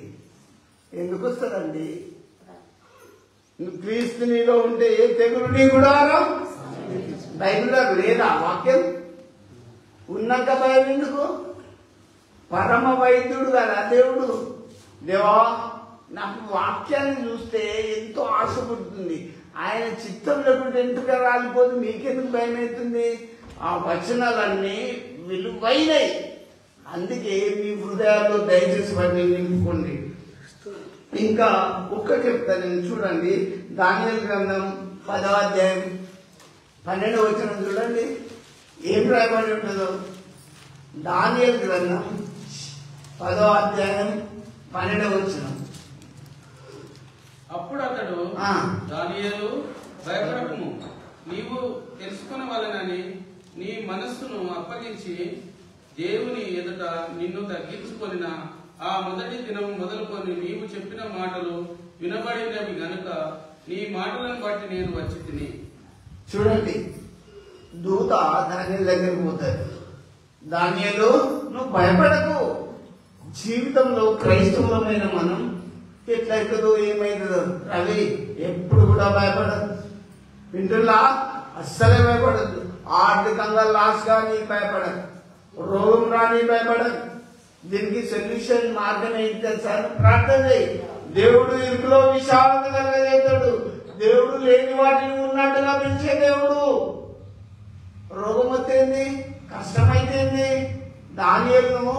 ఎందుకు వస్తుందండి? క్రీస్తు నీలో ఉంటే ఏ తెగులు నీ గుడారం. బైబిల్లో లేదా వాక్యం? ఉన్నాక భయం ఎందుకు? పరమ వైద్యుడు కదా దేవుడు. దేవా, నాకు వాక్యాన్ని చూస్తే ఎంతో ఆశ పుడుతుంది. ఆయన చిత్తం లేకుంటే ఎందుకు రాలిపోదు, మీకెందుకు భయం అవుతుంది? ఆ వచనాలన్నీ విలువైనవి. అందుకే మీ హృదయాల్లో దయచేసి వాటిని నింపుకోండి. ఇంకా ఒక్క చెప్తాను నేను, చూడండి. దానియేలు గ్రంథం 10వ అధ్యాయం 12వ వచనం చూడండి, ఏం రాయబడి ఉంటుందో. దానియేలు గ్రంథం 10వ అధ్యాయం 12వ వచనం. అప్పుడు అతడు, దానియేలు భయపడకుము, నీవు తెలుసుకొనవలెనని నీ మనస్సును అప్పగించి దేవుని ఎదుట నిన్ను తగ్గించుకొనిన ఆ మొదటి దినం మొదలుకొని నీవు చెప్పిన మాటలు వినబడినవి గనుక నీ మాటలను బట్టి నేను వచ్చి తిని. చూడండి, దూత దానియేలు దగ్గరికి పోతాడు. దానియేలు, నువ్వు భయపడకు. జీవితంలో క్రైస్తవులమైన మనం ఎట్లయితుందో ఏమైతుందో, రవి ఎప్పుడు కూడా భయపడదు. వింటున్నా, అస్సలే భయపడద్దు. ఆర్థికంగా లాస్ కానీ భయపడదు, రోగం రాని భయపడదు. దీనికి సొల్యూషన్ మార్గం ఏంటి తెలుసా? ప్రార్థన చేయి. దేవుడు ఇరుకులో విశాలత కలగజేస్తాడు. దేవుడు లేని వాటిని ఉన్నట్టుగా పిలిచే దేవుడు. రోగం వస్తేంది, కష్టమైతేంది. దానియేలును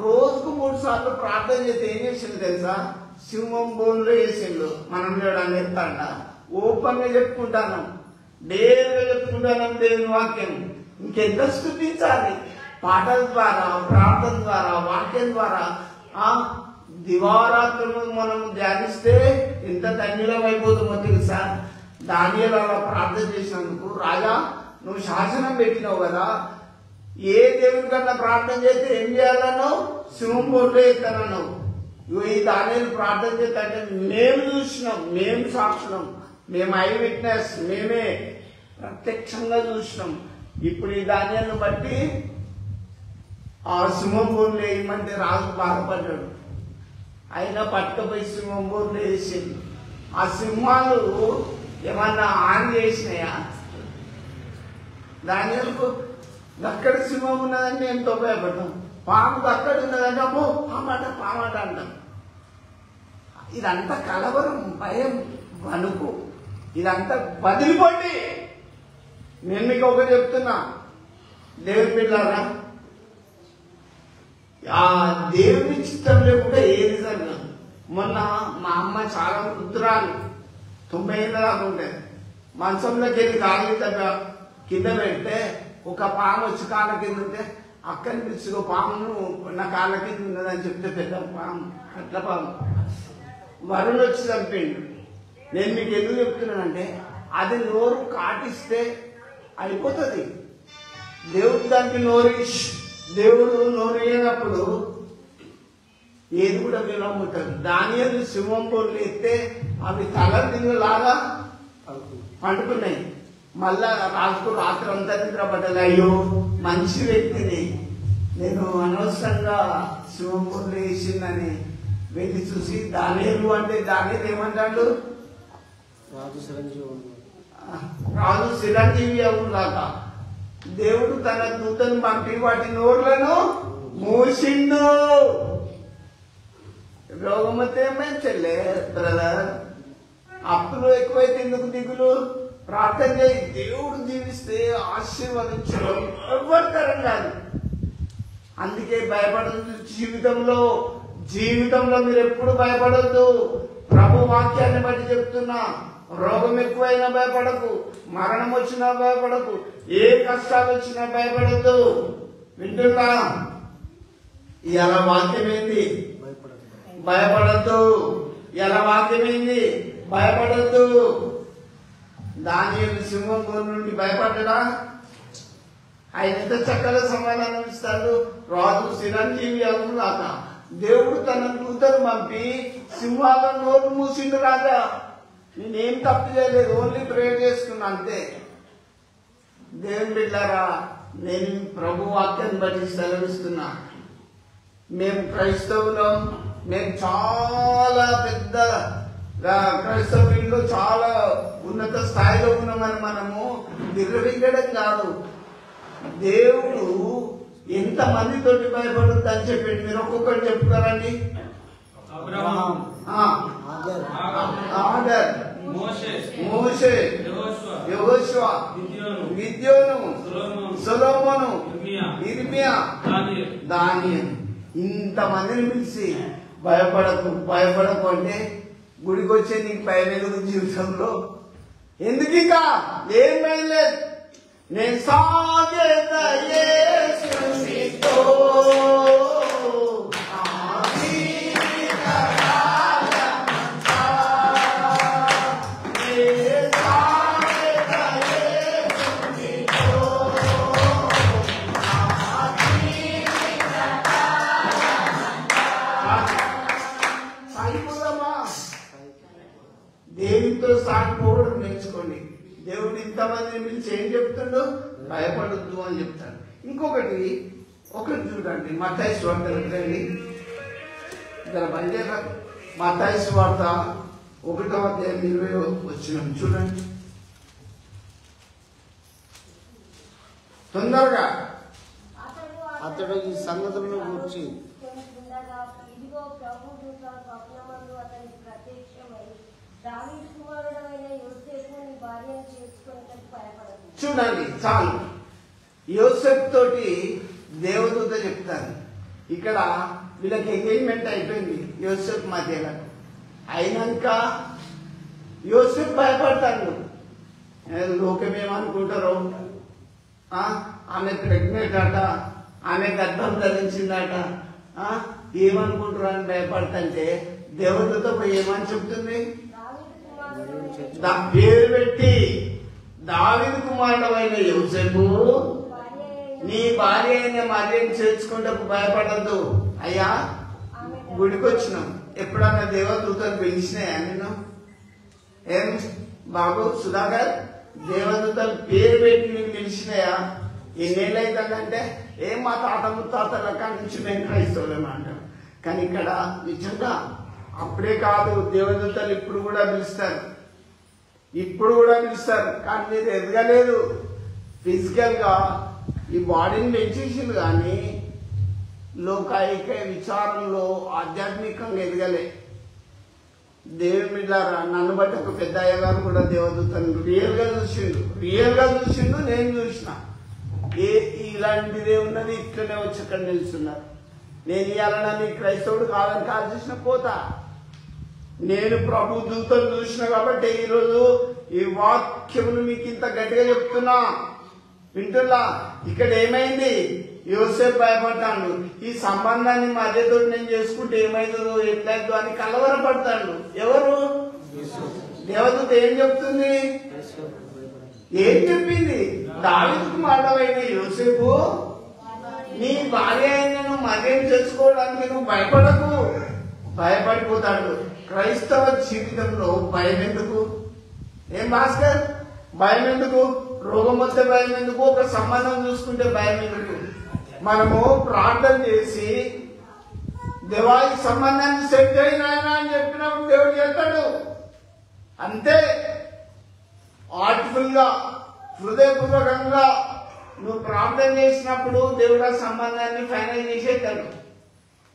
రోజుకు 3 సార్లు ప్రార్థన చేస్తే ఏం చేసిండు తెలుసా? సింహం బోన్లో వేసిండు. మనం చూడాలని చెప్తాడ, ఓపెన్ గా చెప్పుకుంటాను, డేర్గా చెప్పుకుంటాను దేవుని వాక్యం. ఇంకెంత స్తుతించాలి? పాటల ద్వారా, ప్రార్థన ద్వారా, వాక్యం ద్వారా దివారాత్రులు మనం ధ్యానిస్తే ఎంత ధన్యులం అయిపోతుందో తెలుసా? దానియేలు అలా ప్రార్థన చేసినందుకు, రాజా నువ్వు శాసనం పెట్టినావు కదా, ఏ దేవుని కన్నా ప్రార్థన చేస్తే ఏం చేయాలన్నావు? సింహం బోర్లో ఎత్తానన్నావు. ఈ దానియేలు ప్రార్థన చేస్తే మేము చూసినాం, మేము సాక్షులం, మేము ఐ విట్నెస్, మేమే ప్రత్యక్షంగా చూసినాం. ఇప్పుడు ఈ దానియేలును బట్టి ఆ సింహం బోర్లు వేయమంటే రాజు బాధపడ్డాడు. అయినా పట్టుకపోయి సింహం బోర్లు వేసింది. ఆ సింహాలు ఏమన్నా ఆన్ చేసినాయా? దానియేలుకు అక్కడ సింహం ఉన్నదని ఎంతో భయపడతాం. పాము అక్కడ ఉన్నదంటే అమ్మో పామాట అంటాం. ఇదంతా కలవరం, భయం, వణుకు, ఇదంతా వదిలిపోండి. నేను మీకు ఒకటి చెప్తున్నా, దేవుని పిల్లారా, ఆ దేవుని చిత్తం లేకుండా ఏది జరగదు. మొన్న మా అమ్మ చాలా వృద్ధురాలు, 90 ఏళ్ళ దాకా ఉంటుంది. మంచంలోకి వెళ్ళి కాలు కింద పెడితే ఒక పాము వచ్చి కాళ్ళ కింద ఉంటే అక్కని పిలుచుకో, పామును నా కాళ్ళ కింద ఉన్నదని చెప్తే పెద్ద పాము, అట్ల పాము వరుణ్ వచ్చి చంపిండు. నేను మీకు ఎందుకు చెప్తున్నానంటే, అది నోరు కాటిస్తే అయిపోతుంది. దేవుడు దానికి దేవుడు నోరు వేయనప్పుడు ఏది కూడా వినమ్ముతాడు. దానియేలు సింహం బోర్లు ఎత్తే అవి తల దిగులాగా పండుకున్నాయి. మళ్ళా రాత్రి అంతా నిద్రపడ్డాలి. అయ్యో మంచి వ్యక్తిని నేను అనవసరంగా సింహం బోర్లు వేసిందని వెళ్ళి చూసి, దానియేలు అంటే దానియేలు ఏమంటాడు? రాజు చిరంజీవి అవులాగా దేవుడు తన దూతను పంపి వాటి నోర్లను మూసిండు. రోగం వస్తే ఏమైనా చెల్లే బ్రదర్, అప్పులు ఎక్కువైతే ఎందుకు దిగులు? ప్రార్థన చేయి. దేవుడు జీవిస్తే ఆశీర్వదించడం ఎవరి తరం కాదు. అందుకే భయపడద్దు. జీవితంలో మీరు ఎప్పుడు భయపడద్దు. ప్రభు వాక్యాన్ని బట్టి చెప్తున్నా, రోగం ఎక్కువైనా భయపడకు, మరణం వచ్చినా భయపడకు, ఏ కష్టాలు వచ్చినా భయపడద్దు. వింటున్నా? ఇలా వాక్యం ఏంది? భయపడద్దు. ఇలా వాక్యం ఏంది? భయపడద్దు. దానియేలు సింహం గోరు నుండి భయపడ్డా? ఆయన ఎంత చక్కగా సమాధానం ఇస్తాడు. రాజు చిరంజీవి అవునుగాక. దేవుడు తన దూతను పంపి సింహాల నోరు మూసిండు. రాజా, నేనేం తప్పు చేయలేదు, ఓన్లీ ప్రేయర్ చేసుకున్నా అంతే. దేవుని బిడ్డారా, నేను ప్రభు వాక్యాన్ని బట్టి సెలవిస్తున్నా. మేము క్రైస్తవులం, మేము చాలా పెద్ద క్రైస్తవుల్లో చాలా ఉన్నత స్థాయిలో ఉన్నామని మనము నిర్వహించడం కాదు. దేవుడు ఎంత మందితోటి భయపడుద్ది అని చెప్పండి. మీరు ఒక్కొక్కటి చెప్పుతారండి. ఆదర్, మోషే, యెహోషువ, గిద్యోను, సొలొమోను, ఇర్మియా, దానియేలు. ఇంతమందిని పిలిచి భయపడకు అంటే గుడికి వచ్చే నీకు భయం ఎందుకు జీవితంలో? ఎందుకు ఇంకా ఏం భయం లేదు. నేను సాగేద యేసునితో దేవునితో సాగిపోవడం నేర్చుకోండి. దేవుడు ఇంతమందిని పిలిచి ఏం చెప్తాడు? భయపడద్దు అని చెప్తాడు. ఇంకొకటి చూడండి, మత్తయి సువార్త రండి. ఇద్దరు బయలుదేరారు. మత్తయి సువార్త 1:20 చూడండి తొందరగా. అతడు ఈ సంగతులను గురించి చూడండి చాలు. యోసేపు తోటి దేవదూత చెప్తాను. ఇక్కడ వీళ్ళకి ఎంగేజ్మెంట్ అయిపోయింది యోసేపు మధ్యలో. అయినాక యోసేపు భయపడతాడు. లోకం ఏమనుకుంటారు? ఆమె ప్రెగ్నెంట్ అట, ఆమె గర్భం ధరించిందట, ఏమనుకుంటారు అని భయపడతంటే దేవదూత పోయి ఏమని చెప్తుంది? పేరు పెట్టి, దావీదు కుమారుడైన యోసేపు, నీ భార్య అయిన మరియను చేర్చుకుంటూ భయపడద్దు. అయ్యా, గుడికి వచ్చినాం. ఎప్పుడన్నా దేవదూతలు పిలిచినాయా నేను? ఏం బాబు సుధాకర్, దేవదూతలు పేరు పెట్టి నేను పిలిచినాయా? ఎన్నేళ్ళు అవుతుందంటే ఏం మా తాత ముత్తాతల కాడి నుంచి మేము క్రైస్తవులేమో అంటాం. కానీ ఇక్కడ నిజంగా అప్పుడే కాదు, దేవదూతలు ఇప్పుడు కూడా పిలుస్తారు. కానీ మీరు ఎదగలేదు. ఫిజికల్ గా ఈ బాడీని పెంచేసింది, కానీ లోకాయిక విచారంలో ఆధ్యాత్మికంగా ఎదగలే. దేవుని బిడ్డలారా, నన్ను బట్టి ఒక పెద్ద అయ్యగారు కూడా దేవదూతను రియల్ గా చూసిండు. నేను చూసిన ఇలాంటిదే ఉన్నది. ఇట్లనే వచ్చి అక్కడ నిలుస్తున్నారు. నేను ఇవాళ నీ క్రైస్తవుడు కాదని కాల్ చేసిన పోతా. నేను ప్రభు దూతను చూసిన కాబట్టి ఈరోజు ఈ వాక్యమును మీకు ఇంత గట్టిగా చెప్తున్నా. వింటున్నా? ఇక్కడ ఏమైంది? యోసేపు భయపడతాడు. ఈ సంబంధాన్ని మధ్యతో నేను చేసుకుంటే ఏమైతుందో ఎట్లయిద్దో అని కలవరపడతాడు. ఎవరు? దేవదూత ఏం చెప్తుంది? ఏం చెప్పింది? దావీదు కుమారుడైన యోసేపు, నీ భార్య అయినను మర్యాద చేసుకోవడానికి నువ్వు భయపడకు. భయపడిపోతాడు. క్రైస్తవ జీవితంలో భయం ఎందుకు? ఏం భాస్కర్, భయం ఎందుకు? రోగం వస్తే భయం ఎందుకు? ఒక సంబంధం చూసుకుంటే భయం ఎందుకు? మనము ప్రార్థన చేసి దేవా ఈ సంబంధాన్ని సెట్ అయినా అని చెప్పినప్పుడు దేవుడు చేస్తాడు. అంతే. ఆర్టిఫుల్ గా, హృదయపూర్వకంగా నువ్వు ప్రార్థన చేసినప్పుడు దేవుడు ఆ సంబంధాన్ని ఫైనల్ చేసేస్తాడు.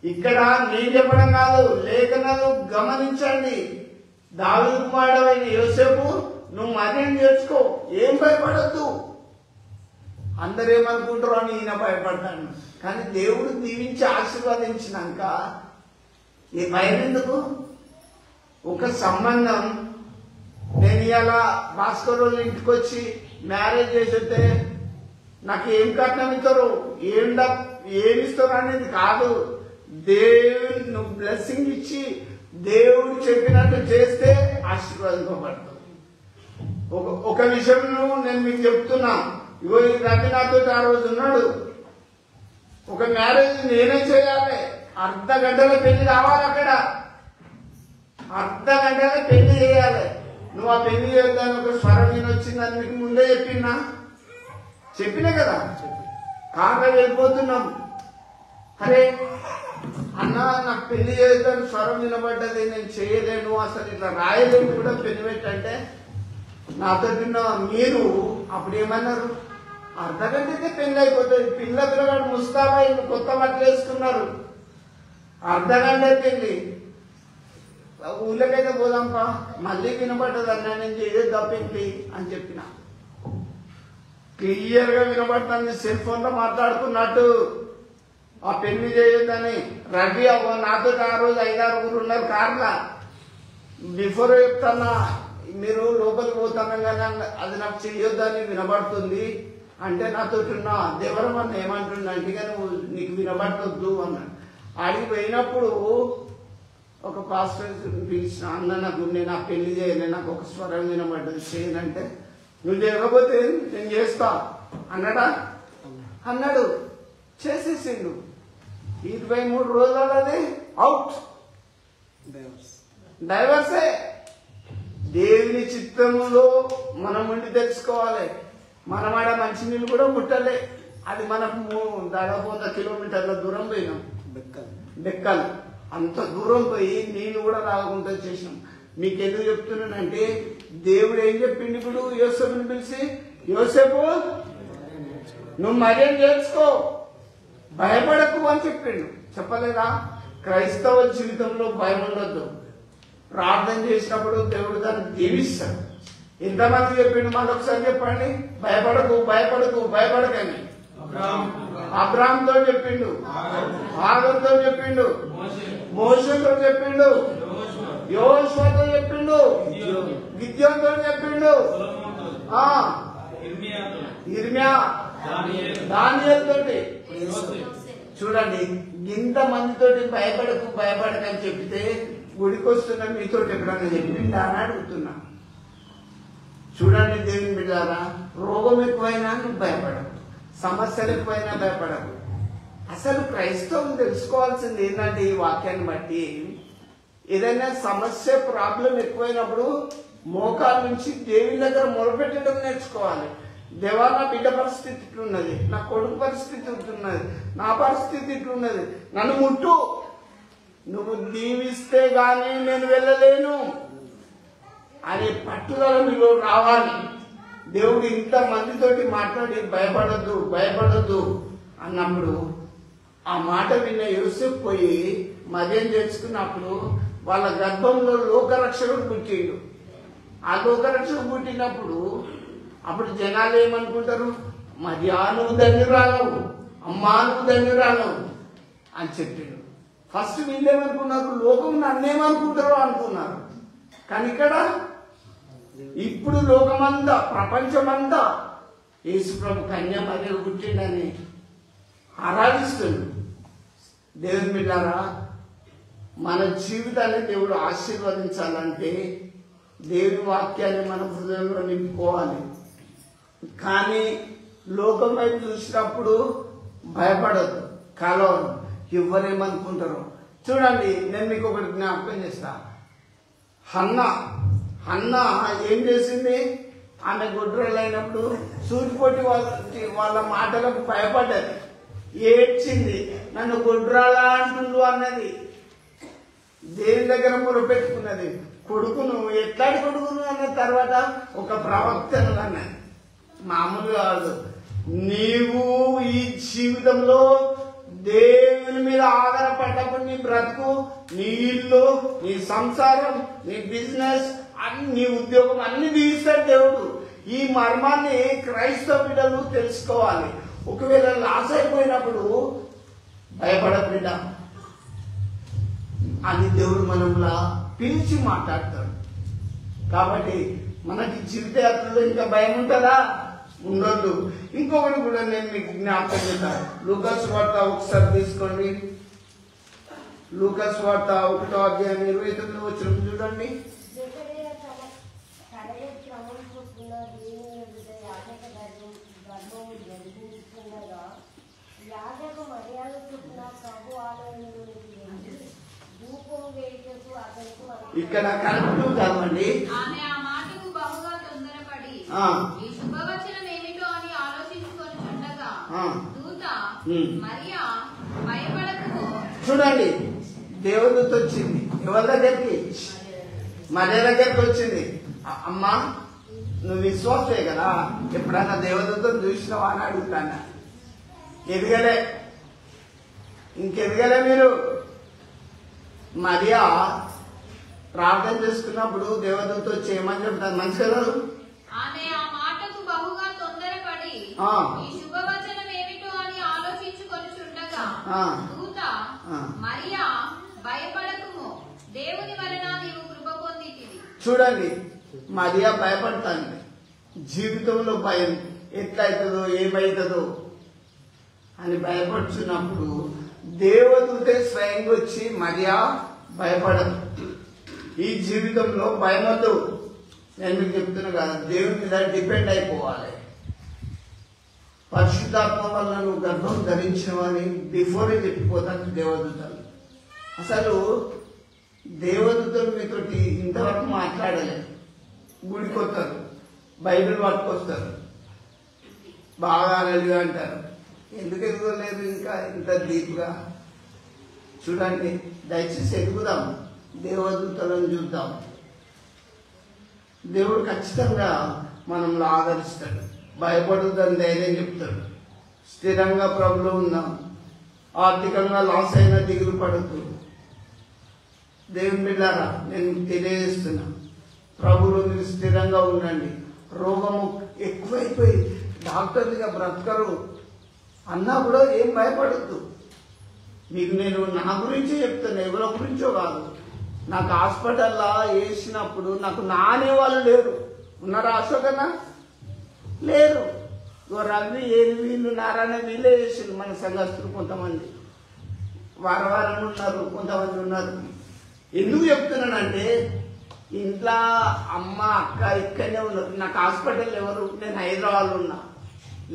ఇక్కడ నేను చెప్పడం కాదు, లేఖనాలు గమనించండి. దావీదు కుమారుడైన యోసేపు నువ్వు మర్యం చేసుకో, ఏం భయపడద్దు. అందరు ఏమనుకుంటారో అని ఈయన భయపడతాను. కానీ దేవుడు దీవించి ఆశీర్వదించినాక ఈ భయం ఎందుకు? ఒక సంబంధం. నేను ఇలా భాస్కర్ వాళ్ళ ఇంటికి వచ్చి మ్యారేజ్ చేసేస్తే నాకు ఏం కట్నం ఇస్తారు, ఏమిస్తారు అనేది కాదు. దేవుడు నువ్వు బ్లెస్సింగ్ ఇచ్చి దేవుడు చెప్పినట్టు చేస్తే ఆశీర్వాదింపబడతావు. ఒక విషయం నేను మీకు చెప్తున్నా. ఇగో ఈ రవి నాతో ఆ రోజు ఉన్నాడు. ఒక మ్యారేజ్ నేనే చేయాలి, అర్ధ గంటలో పెళ్లి కావాలి. అక్కడ అర్ధ గంటలో పెళ్లి చేయాలి. నువ్వు ఆ పెళ్లి చేద్దాని ఒక స్వరం నేను వచ్చిందని మీకు ముందే చెప్పినా కదా. కార్లో వెళ్ళిపోతున్నాం. అరే అన్న నాకు పెళ్లి చేద్దాం స్వరం వినబడ్డది, నేను చేయలేను, అసలు ఇట్లా రాయలేను కూడా పెళ్లి పెట్టంటే నాతో మీరు అప్పుడు ఏమన్నారు? అర్ధ గంటకే పెళ్లి అయిపోతుంది. పిల్లలు ముస్తాబా కొత్త బట్టలు వేసుకున్నారు. అర్ధ గంట పెళ్లి. ఊళ్ళకైతే పోదాంపా, మళ్ళీ వినబడ్డది అన్న, నేను చేయలేదు తప్పింది అని చెప్పిన. క్లియర్ గా వినబడుతుంది, సెల్ ఫోన్ లో మాట్లాడుకున్నట్టు. ఆ పెళ్లి చేయొద్దని రవి నాతో ఆ రోజు 5-6 ఉన్నారు కార్లా. బిఫోర్ చెప్తానా, మీరు లోపలికి పోతాను కానీ అది నాకు చెయ్యొద్దని వినబడుతుంది అంటే నాతో దేవరమన్న ఏమంటున్నా అంటే నువ్వు నీకు వినబడతొద్దు అన్నాడు. ఆడికి పోయినప్పుడు ఒక పాస్టర్ పిలిచిన, అన్న నాకు నేను ఆ పెళ్లి చేయలే, నాకు ఒక స్వరం వినబడ్డది చేయనంటే, నువ్వు చేయకపోతే నేను చేస్తా అన్నాడు. చేసేసిండు. 23 రోజులది అవుట్, డైవర్సే. దేవుని చిత్తంలో మనం ఉండి తెలుసుకోవాలి. మనమాడ మంచినీళ్ళు కూడా ముట్టలే. అది మనకు దాదాపు 100 కిలోమీటర్ల దూరం పోయినాం. బెక్కల్ అంత దూరం పోయి నీళ్ళు కూడా రాకుండా చేసినాం. మీకు ఎందుకు చెప్తున్నానంటే దేవుడు ఏం చెప్పిండు ఇప్పుడు యోసేపుని పిలిచి, యోసేపు నువ్వు మర్యాద చేసుకో, భయపడకు అని చెప్పిండు. చెప్పలేదా? క్రైస్తవ జీవితంలో భయం ఉండొద్దు. ప్రార్థన చేసినప్పుడు దేవుడు దాన్ని దీవిస్తాడు. ఎంతమంది చెప్పిండు? మళ్ళొకసారి చెప్పండి. భయపడకు భయపడకు భయపడకని అబ్రాహాంతో చెప్పిండు, ఆగర్తో చెప్పిండు, మోషేతో చెప్పిండు, యోషువతో చెప్పిండు, గిద్యోనుతో చెప్పిండు, ఇర్మియా దానియేలుతోటి. చూడండి, ఇంత మందితోటి భయపడకు భయపడకని చెప్తే గుడికి వస్తున్నా మీతో ఎప్పుడన్నా చెప్పిండా అని అడుగుతున్నా. చూడండి దేవుని బిడ్డారా, రోగం ఎక్కువైనా నువ్వు భయపడకు, సమస్యలు ఎక్కువైనా భయపడకు. అసలు క్రైస్తవం తెలుసుకోవాల్సింది ఏంటంటే ఈ వాక్యాన్ని బట్టి, ఏదైనా సమస్య ప్రాబ్లం ఎక్కువైనప్పుడు మోకాల నుంచి దేవుని దగ్గర మొరపెట్టడం నేర్చుకోవాలి. దేవా నా బిడ్డ పరిస్థితి ఇట్లున్నది, నా కొడుకు పరిస్థితి ఇట్లున్నది, నా పరిస్థితి ఇట్లున్నది, నన్ను ముట్టు, నువ్వు దీవిస్తే గానీ నేను వెళ్ళలేను అనే పట్టుదల మీలో రావాలి. దేవుడు ఇంత మందితోటి మాట్లాడి భయపడద్దు భయపడద్దు అన్నప్పుడు ఆ మాట విన్న యోసేపు పోయి మద్యం చేసుకున్నప్పుడు వాళ్ళ గర్భంలో లోకరక్షకుడు పుట్టిండు. ఆ లోకరక్షకుడు పుట్టినప్పుడు అప్పుడు జనాలు ఏమనుకుంటారు? మర్యా నువ్వు ధన్యురాలవు, అమ్మా నువ్వు ధన్యురాలవు అని చెప్పిండు. ఫస్ట్ వీళ్ళేమనుకున్నారు? లోకం నన్నేమనుకుంటారో అనుకున్నారు. కానీ ఇక్కడ ఇప్పుడు లోకమంతా ప్రపంచమంతా యేసుప్రభు కన్యా మరియకు పుట్టిండని ఆరాధిస్తుంది. దేవుని బిడ్డారా, మన జీవితాన్ని దేవుడు ఆశీర్వదించాలంటే దేవుని వాక్యాన్ని మన హృదయంలో నింపుకోవాలి. కానీ లోకం వైపు చూసినప్పుడు భయపడదు, కలవదు, ఎవరేమనుకుంటారో. చూడండి, నేను మీకు ఒకటి జ్ఞాపకం చేస్తా. హన్న ఏం చేసింది? ఆమె గొడ్రాలైనప్పుడు సూటిపోటి వాళ్ళ మాటలకు భయపడ్డది, ఏడ్చింది, నన్ను గొడ్రాలా అంటుండు అన్నది. దేవుని దగ్గర మొరపెట్టుకున్నది. కొడుకును ఎట్లాంటి కొడుకును అన్న తర్వాత ఒక ప్రవక్తను అన్నది. మామూలుగా కాదు, నీవు ఈ జీవితంలో దేవుని మీద ఆధారపడ్డప్పుడు నీ బ్రతుకు, నీ ఇల్లు, నీ సంసారం, నీ బిజినెస్, నీ ఉద్యోగం అన్ని తీస్తాడు దేవుడు. ఈ మర్మాన్ని క్రైస్తవ బిడ్డలు తెలుసుకోవాలి. ఒకవేళ లాస్ అయిపోయినప్పుడు భయపడకుండా అని దేవుడు మనలా పిలిచి మాట్లాడతాడు. కాబట్టి మనకి జీవితయాత్రలో ఇంకా భయం ఉంటుందా? ఉండొద్దు. ఇంకొకటి కూడా నేను మీకు జ్ఞాపకం చేస్తాను. లూకాసు వార్త ఒకసారి తీసుకోండి. లూకాసు వార్త 1వ అధ్యాయం 29వ వచనం చూడండి. ఇక్కడ కరెక్ట్ కాదండి. ఆమె ఆ మాటకు బహుగా తొందరపడి ఈ శుభవచనం ఏమిటో అని ఆలోచించుకొనుచుండగా దూత మరియా భయపడకుము. చూడండి, దేవదూత వచ్చింది. ఎవరి దగ్గరికి? మరియా దగ్గరికి వచ్చింది. అమ్మా, నువ్వు విశ్వాసే కదా, ఎప్పుడన్నా దేవదూతను చూసినావా అని అడుగుతాను. ఎదగలే, ఇంకెదగలే మీరు. మరియా ప్రార్థన చేసుకున్నప్పుడు దేవదూత వచ్చి ఏమని చెప్తారు? మంచి కదా. ఆమె ఆ మాటకు బహుగా తొందరపడి ఈ శుభవచనం ఏమిటో అని ఆలోచించుకొనుచుండగా దూత మరియా భయపడకుము, దేవుని వలన నీవు కృప పొందితివి. చూడండి, మరియా భయపడతాను. జీవితంలో భయం ఎట్లయితుందో ఏమవుతుందో అని భయపడుతున్నప్పుడు దేవదూతే స్వయంగా వచ్చి మరియా భయపడదు. ఈ జీవితంలో భయమద్దు. నేను మీకు చెప్తున్నా కదా, దేవుని మీద డిపెండ్ అయిపోవాలి. పరిశుద్ధాత్మ వల్ల నువ్వు గర్భం ధరించవని బిఫోరే చెప్పిపోతాను దేవదూతలు. అసలు దేవదూతలు మీతోటి ఇంతవరకు మాట్లాడలేదు. గుడికి వస్తారు, బైబిల్ పట్టుకొస్తారు, బాగా అలలిగా అంటారు. ఎందుకు ఎదుగలేదు ఇంకా ఇంత డీప్గా? చూడండి, దయచేసి ఎదుగుదాం, దేవదూతలను చూద్దాం. దేవుడు ఖచ్చితంగా మనల్ని ఆదరిస్తాడు. భయపడుద్దని ధైర్యం చెప్తాడు. స్థిరంగా ప్రభులో ఉందాం. ఆర్థికంగా లాస్ అయినా దిగులు పడద్దు. దేవుని బిడ్డారా, నేను తెలియజేస్తున్నా, ప్రభులో మీరు స్థిరంగా ఉండండి. రోగము ఎక్కువైపోయి డాక్టర్లుగా బ్రతకరు అన్నా కూడా ఏం భయపడద్దు. మీకు నేను నా గురించే చెప్తాను, ఎవరి గురించో కాదు. నాకు హాస్పిటల్లో వేసినప్పుడు నాకు నానే వాళ్ళు లేరు. ఉన్నారా అశోకన్నా? లేరు. రవి ఏది వీళ్ళు నారాయణ వీళ్ళే వేసిండు. మన సంఘస్థులు కొంతమంది వారం ఉన్నారు, కొంతమంది ఉన్నారు. ఎందుకు చెప్తున్నానంటే ఇంట్లో అమ్మ అక్క ఇక్కడనే ఉన్నారు. నాకు హాస్పిటల్ ఎవరు? నేను హైదరాబాద్లో ఉన్నా.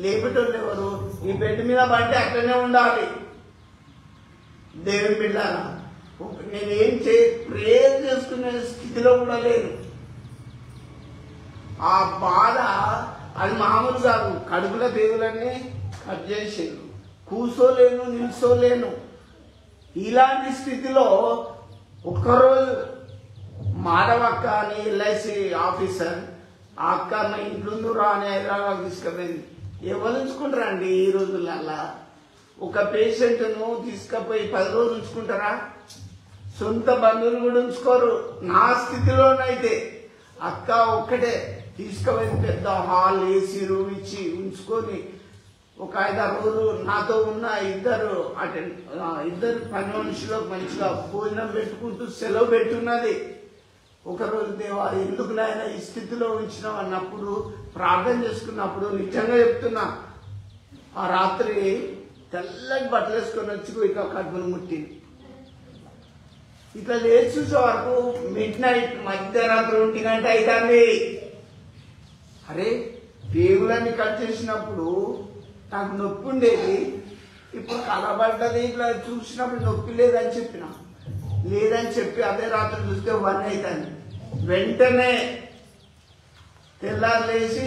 లేపేటోళ్ళు ఎవరు? ఈ బెడ్ మీద పడితే అక్కడనే ఉండాలి. దేవుని బిడ్డారా, నేనేం ప్రేయర్ చేసుకునే స్థితిలో కూడా లేదు. ఆ బాధ అది మామూలు కాదు. కడుపుల దేవులన్నీ కట్ చేసేది. కూర్చోలేను, నిల్చోలేను. ఇలాంటి స్థితిలో ఒక్కరోజు మాధవక్క అని ఎల్ఐసి ఆఫీసర్, ఆ అక్క మా ఇంట్లో రా అని హైదరాబాద్ తీసుకుపోయింది. ఎవరు ఉంచుకుంటారండి ఈ రోజులల్లా? ఒక పేషెంట్ను తీసుకుపోయి 10 రోజులు ఉంచుకుంటారా? సొంత బంధువులు కూడా ఉంచుకోరు. నా స్థితిలోనైతే అక్క ఒక్కటే తీసుకుపోయి పెద్ద హాల్ ఏసీ రూమ్ ఇచ్చి ఉంచుకొని ఒక 5-6 రోజులు నాతో ఉన్న ఇద్దరు పని మనుషులకు మంచిగా భోజనం పెట్టుకుంటూ సెలవు పెట్టున్నది. ఒకరోజు దేవా ఎందుకు నాయన ఈ స్థితిలో ఉంచినావు అన్నప్పుడు ప్రార్థన చేసుకున్నప్పుడు నిజంగా చెప్తున్నా, ఆ రాత్రి తెల్లటి బట్టలు వేసుకొని వచ్చి ఇట్లా కడుపును ముట్టింది. ఇట్లా లేచి చూసే వరకు మిడ్నైట్, మధ్యరాత్రి 1 గంట అవుతుంది. అరే, పేగులన్నీ కట్ చేసినప్పుడు నాకు నొప్పి ఉండేది, ఇప్పుడు కలబడ్డది. ఇట్లా చూసినప్పుడు నొప్పి లేదని చెప్పిన. లేదని చెప్పి అదే రాత్రి చూస్తే 1 అవుతుంది. వెంటనే తెల్లారు లేచి,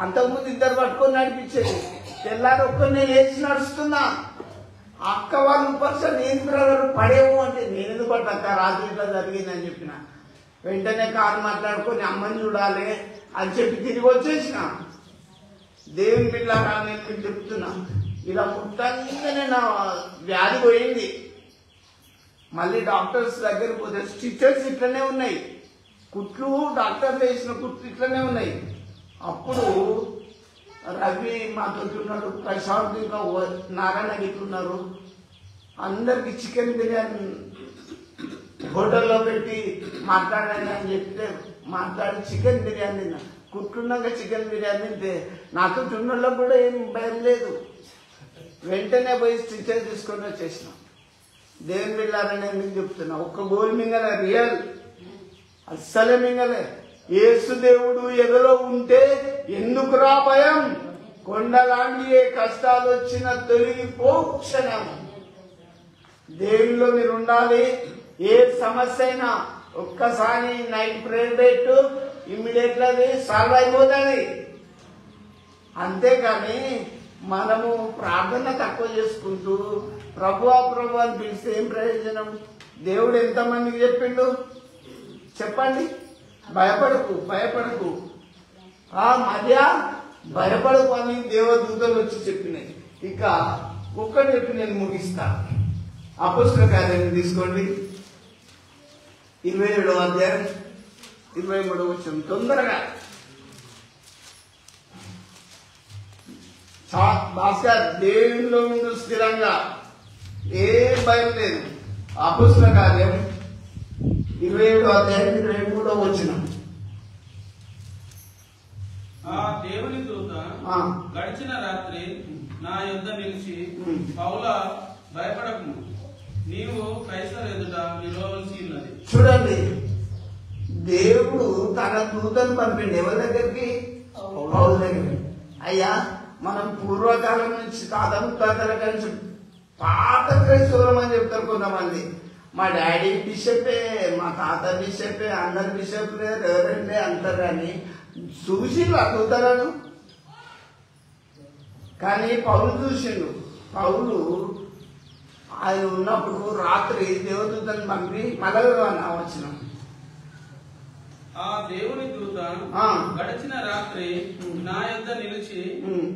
అంతకుముందు 2 పట్టుకొని నడిపించేది, తెల్లారు ఒక్కరిని లేచి నడుస్తున్నా. అక్క వాళ్ళు పర్సన్ ఏం బ్రదర్ పడేవు అంటే నేను ఎందుకు పడ్డాక రాత్రి ఇట్లా జరిగిందని చెప్పిన. వెంటనే కారు మాట్లాడుకొని అమ్మని చూడాలి అని చెప్పి తిరిగి వచ్చేసిన. దేవుని పిల్లరా నేను మీకు చెప్తున్నా, ఇలా ముట్టంగానే నా వ్యాధి పోయింది. మళ్ళీ డాక్టర్స్ దగ్గర పోతే స్టిచెస్ ఇట్లనే ఉన్నాయి, కుట్లు డాక్టర్లు వేసిన కుట్లు ఇట్లనే ఉన్నాయి. అప్పుడు రవి మాతో ఉన్నాడు, ప్రశాంత్ ఇంకా నారాయణ ఇట్లున్నారు. అందరికి చికెన్ బిర్యానీ హోటల్లో పెట్టి మాట్లాడాను అని చెప్తే మాట్లాడి చికెన్ బిర్యానీ తిన్నా. కుట్లున్నాక చికెన్ బిర్యానీ తింటే నాతో చున్నలో కూడా ఏం భయం లేదు. వెంటనే పోయి స్టిచెస్ తీసుకొని వచ్చేసినాం. దేవుని బిళ్ళారని ఎందుకు చెప్తున్నా, ఒక్క గోల్ మింగలే, రియల్ అస్సలే మింగలే. యేసు దేవుడు ఎదులో ఉంటే ఎందుకురా భయం? కొండలాంటి ఏ కష్టాలు వచ్చినా తొలగిపో క్షణం. దేవునిలో మీరు ఉండాలి. ఏ సమస్య అయినా ఒక్కసారి నైట్ ప్రేయర్ పెట్టు, ఇమ్మీడియట్లీ అది సాల్వ్ అయిపోతుంది. అంతేకాని మనము ప్రార్థన తక్కువ చేసుకుంటూ ప్రభువా ప్రభు అని పిలిస్తే ఏం ప్రయోజనం? దేవుడు ఎంతమందికి చెప్పిండు చెప్పండి? భయపడకు భయపడకు మధ్య భయపడకు అని దేవదూతలు వచ్చి చెప్పినాయి. ఇక ఒక్కటి చెప్పి నేను ముగిస్తా. అపోస్తల కార్యాన్ని తీసుకోండి, 27వ అధ్యాయం 23వ వచనం. తొందరగా భాస్కర్, దేవునిలో ఉండు స్థిరంగా, ఏం భయం లేదు. అపోస్తల కార్యం 27వ అధ్యాయం 23వ వచనం. ఆ దేవుని దూత గడిచిన రాత్రి నా యొద్ద నిలిచి, పౌలా భయపడకు, నీవు కైసరు ఎదుట నిలవలసి ఉన్నది. చూడండి, దేవుడు తన దూతను పంపిండి ఎవరి దగ్గరికి? పౌలు దగ్గరికి. అయ్యా, మనం పూర్వకాలం నుంచి తాత ముత్తాతల నుంచి పాత క్రైస్తవులం అని చెప్తారు కొంతమంది. మా డాడీ బిషపే, మా తాత బిషపే, అందరు బిషప్లే, రెవరెండే అంటారు. కానీ చూసి అడుగుతారను. కానీ పౌలు చూసిండు. పౌలు ఆయన ఉన్నప్పుడు రాత్రి దేవదూతను పంపి మళ్ళీ వచ్చిన ఆ దేవుని దూత గడిచిన రాత్రి నా యొద్ద నిలిచి,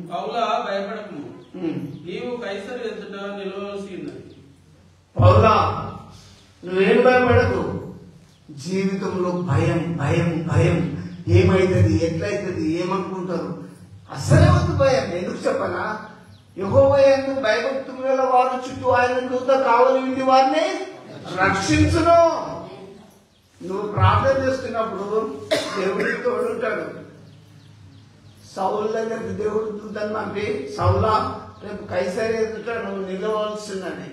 పౌలా భయపడకు, నీవు కైసరు ఎదుట నిలవలసి ఉన్నది. పౌలా, నువ్వేం భయపడకు. జీవితంలో భయం భయం భయం, ఏమైతుంది, ఎట్లయితుంది, ఏమనుకుంటారు, అసలే వద్దు భయం. ఎందుకు చెప్పనా? యెహోవా యందు భయభక్తులు గల వారు చుట్టూ ఆయన దూత కావలి ఉండి వారిని రక్షించును. నువ్వు ప్రార్థన చేస్తున్నప్పుడు దేవుడికి తోడుంటాడు. సౌలు దగ్గరికి దేవుడు దూతను పంపి, సౌలా రేపు కైసరు ఎదుట నువ్వు నిలవలసిందని,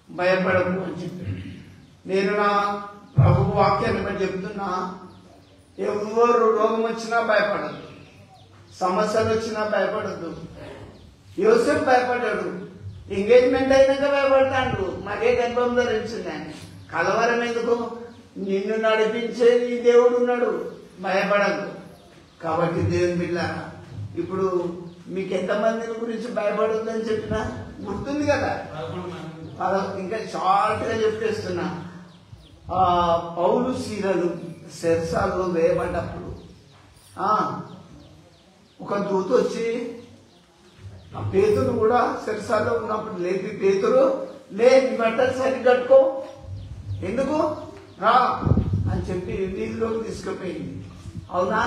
భయపడకు అని చెప్పి. నేను నా ప్రభు వాక్యాన్ని బట్టి చెప్తున్నా, ఎవరు రోగం వచ్చినా భయపడద్దు, సమస్యలు వచ్చినా భయపడద్దు. యోసేపు భయపడ్డాడు, ఎంగేజ్మెంట్ అయినాక భయపడతాడు, మరే గర్భం ధరించిందని. కలవరం ఎందుకు? నిన్ను నడిపించే నీ దేవుడు ఉన్నాడు, భయపడద్దు. కాబట్టి దేవుని బిడ్డ, ఇప్పుడు మీకు ఎంతమందిని గురించి భయపడొద్దని చెప్పినా గుర్తుంది కదా? ఇంకా షార్ట్ గా చెప్పేస్తున్నా. పౌలు శీలలు సెరసాల్లో వేయబడ్డప్పుడు ఒక దూత వచ్చి ఆ పేతురు కూడా సెరసాల్లో ఉన్నప్పుడు లేపి, పేతురు లే, నీ బట్టలు సరి కట్టుకో, ఎందుకు రా అని చెప్పి వీధిలోకి తీసుకుపోయింది. అవునా?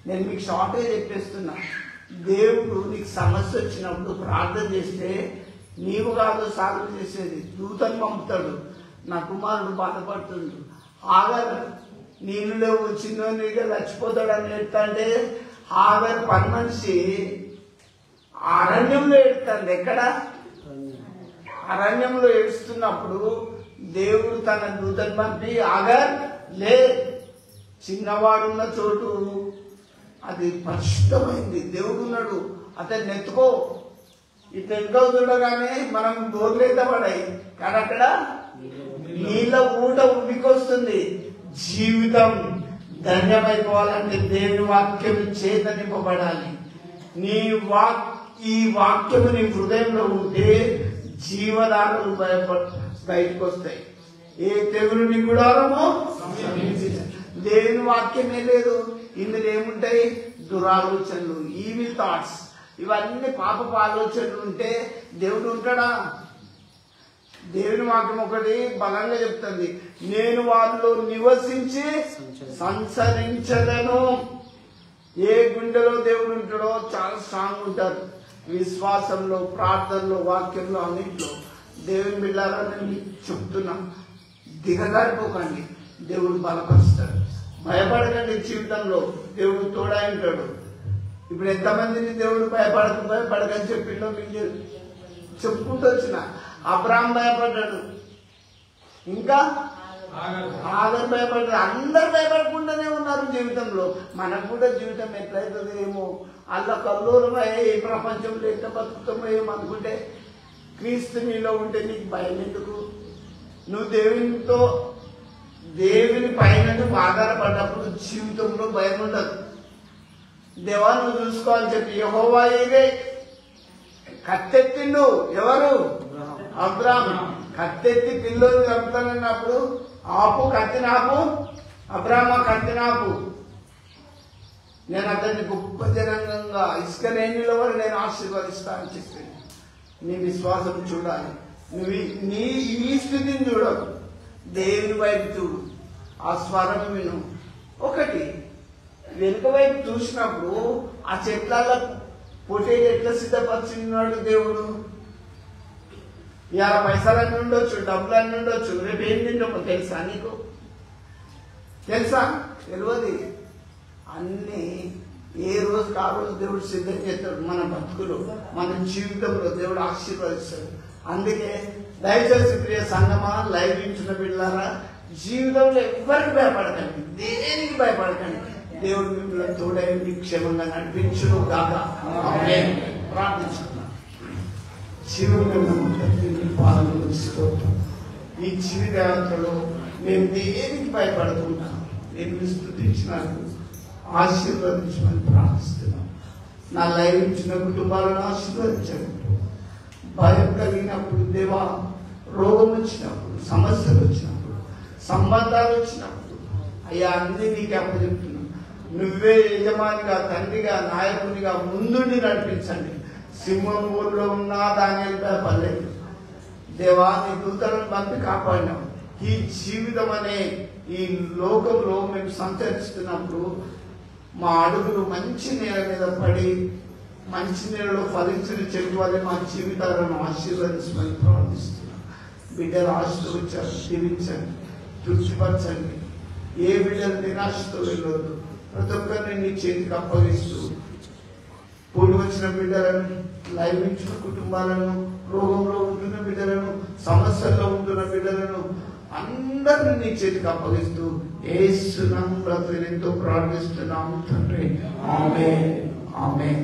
నేను మీకు షార్ట్గా చెప్పేస్తున్నా. దేవుడు నీకు సమస్య వచ్చినప్పుడు ప్రార్థన చేస్తే నీవు కాదు సాల్వ్ చేసేది, దూతను పంపుతాడు. నా కుమారుడు బాధపడుతుంది, ఆగర్ నీళ్ళలో వచ్చిందో నీగా చచ్చిపోతాడు అని ఏడుతాంటే ఆగర్ పని మనిషి అరణ్యంలో ఏడుతాండి. ఎక్కడ? అరణ్యంలో ఏడుస్తున్నప్పుడు దేవుడు తన దూతను పంపి, ఆగర్ లే, చిన్నవాడున్న చోటు అది పరిశుద్ధమైంది, దేవుడు ఉన్నాడు, అతన్ని ఎత్తుకో. ఇటు వెనుక చూడగానే మనం బోర్లేత పడాయి, కానీ అక్కడ నీళ్ళ ఊట ఉడికొస్తుంది. జీవితం ధన్యమైపోవాలంటే దేవుని వాక్యం చేత నింపబడాలి. ఈ వాక్యము నీ హృదయంలో ఉంటే జీవదారులు బయటకు వస్తాయి. ఏ తెగులు నీ గుడారమో దేవుని వాక్యమే లేదు. ఇందులో ఏముంటాయి? దురాలోచనలు, ఈవిల్ థాట్స్, ఇవన్నీ పాపపు ఆలోచనలు ఉంటే దేవుడు ఉంటాడా? దేవుని వాక్యం ఒకటి బలంగా చెప్తుంది, నేను వాళ్ళలో నివసించి సంచరించదను. ఏ గుండెలో దేవుడు ఉంటాడో చాలా స్ట్రాంగ్ ఉంటారు. విశ్వాసంలో, ప్రార్థనలో, వాక్యంలో, అన్నింటిలో. దేవుని బిడ్డలారా నేను చెప్తున్నా, దిగజారిపోకండి, దేవుడు బలపరుస్తాడు. భయపడకండి, జీవితంలో దేవుడు తోడై ఉంటాడు. ఇప్పుడు ఎంతమందిని దేవుడు భయపడకని చెప్పిండో మీకు చెప్పుకుంటూ వచ్చిన. అబ్రాహాం భయపడ్డాడు, ఇంకా ఆగర్ భయపడ్డాడు. అందరు భయపడకుండానే ఉన్నారు జీవితంలో. మనకు కూడా జీవితం ఎట్లయితుంది ఏమో, అల్ల కల్లోలమై ఈ ప్రపంచంలో ఎట్లా బతుకుతామో ఏమో అనుకుంటే, క్రీస్తు నీలో ఉంటే నీకు భయం ఎందుకు? నువ్వు దేవుని పైన నువ్వు ఆధారపడ్డప్పుడు జీవితంలో భయం ఉండదు. దేవా నువ్వు చూసుకోవాలని చెప్పి యెహోవా ఏదే కత్తెత్తిండు. ఎవరు? అబ్రాహాము. కత్తెత్తి పిల్లలు చంపుతానన్నప్పుడు ఆపు, కత్తినాపు, అబ్రాహామా కత్తినాపు, నేను అతన్ని గొప్ప జనాంగంగా ఇసుక లేనిలో వరకు నేను ఆశీర్వదిస్తా అని చెప్పి నీ విశ్వాసం చూడాలి. నువ్వు ఈ స్థితిని చూడవు, దేవుని వైపు చూడు, ఆ స్వరం విను. ఒకటి వెనుక వైపు చూసినప్పుడు ఆ చెట్ల పొటేలు ఎట్లా సిద్ధపరిచినాడు దేవుడు. ఇవాళ పైసలన్నీ ఉండొచ్చు, డబ్బులన్నీ ఉండొచ్చు, రేపు ఏం తింటామో తెలుసా? నీకు తెలుసా? తెలియదు. అన్నీ ఏ రోజుకి ఆ రోజు దేవుడు సిద్ధం చేస్తాడు. మన బతుకులు, మన జీవితంలో దేవుడు ఆశీర్వదిస్తాడు. అందుకే దయచేసి ప్రియ సంగమా, లైవ్ ఇచ్చిన బిడ్డలారా, జీవితంలో ఎవరికి భయపడకండి, దేనికి భయపడకండి. దేవుడు మిమ్మల్ని తోడైంది క్షేమంగా నడిపించును గాక. ప్రార్థించుకున్నాం. ఈ జీవిత యాత్రలో మేము దేనికి భయపడుతున్నాం, నేను స్తుతించినట్టు ఆశీర్వదించమని ప్రార్థిస్తున్నాం. నా లైవ్ ఇచ్చిన కుటుంబాలను ఆశీర్వదించండి. భయం కలిగినప్పుడు దేవా, రోగం వచ్చినప్పుడు, సమస్యలు వచ్చినప్పుడు, సంబంధాలు వచ్చినప్పుడు, అయ్యా అన్ని నీకు అప్పచెప్తున్నాను. నువ్వే యజమానిగా, తండ్రిగా, నాయకునిగా ముందుండి నడిపించండి. సింహం ఊళ్ళో ఉన్నా దాని పర్లేదు దేవా, నీ దూతలను పంపి కాపాడినావు. ఈ జీవితం అనే ఈ లోకంలో మేము సంచరిస్తున్నప్పుడు మా అడుగులు మంచి నేల మీద పడి మంచి నేలలో ఫలించిన చెట్టు వల్ల మా జీవితాలను ఆశీర్వదించమని ప్రార్థిస్తున్నాం. బిడ్డలు ఆశీర్వదించారు, దీవించండి, తృప్తిపరచండి. ఏ బిడ్డలు నిరాశతో వెళ్ళొద్దు. ప్రతి ఒక్కరిని నీ చేతికి అప్పగిస్తూ కూడి వచ్చిన బిడ్డలను, లైవ్ ఇచ్చిన కుటుంబాలను, రోగంలో ఉంటున్న బిడ్డలను, సమస్యల్లో ఉంటున్న బిడ్డలను అందరినీ నీ చేతికి అప్పగిస్తూ యేసు నామములో ఎంతో ప్రార్థిస్తున్నాము తండ్రి. ఆమేన్, ఆమేన్.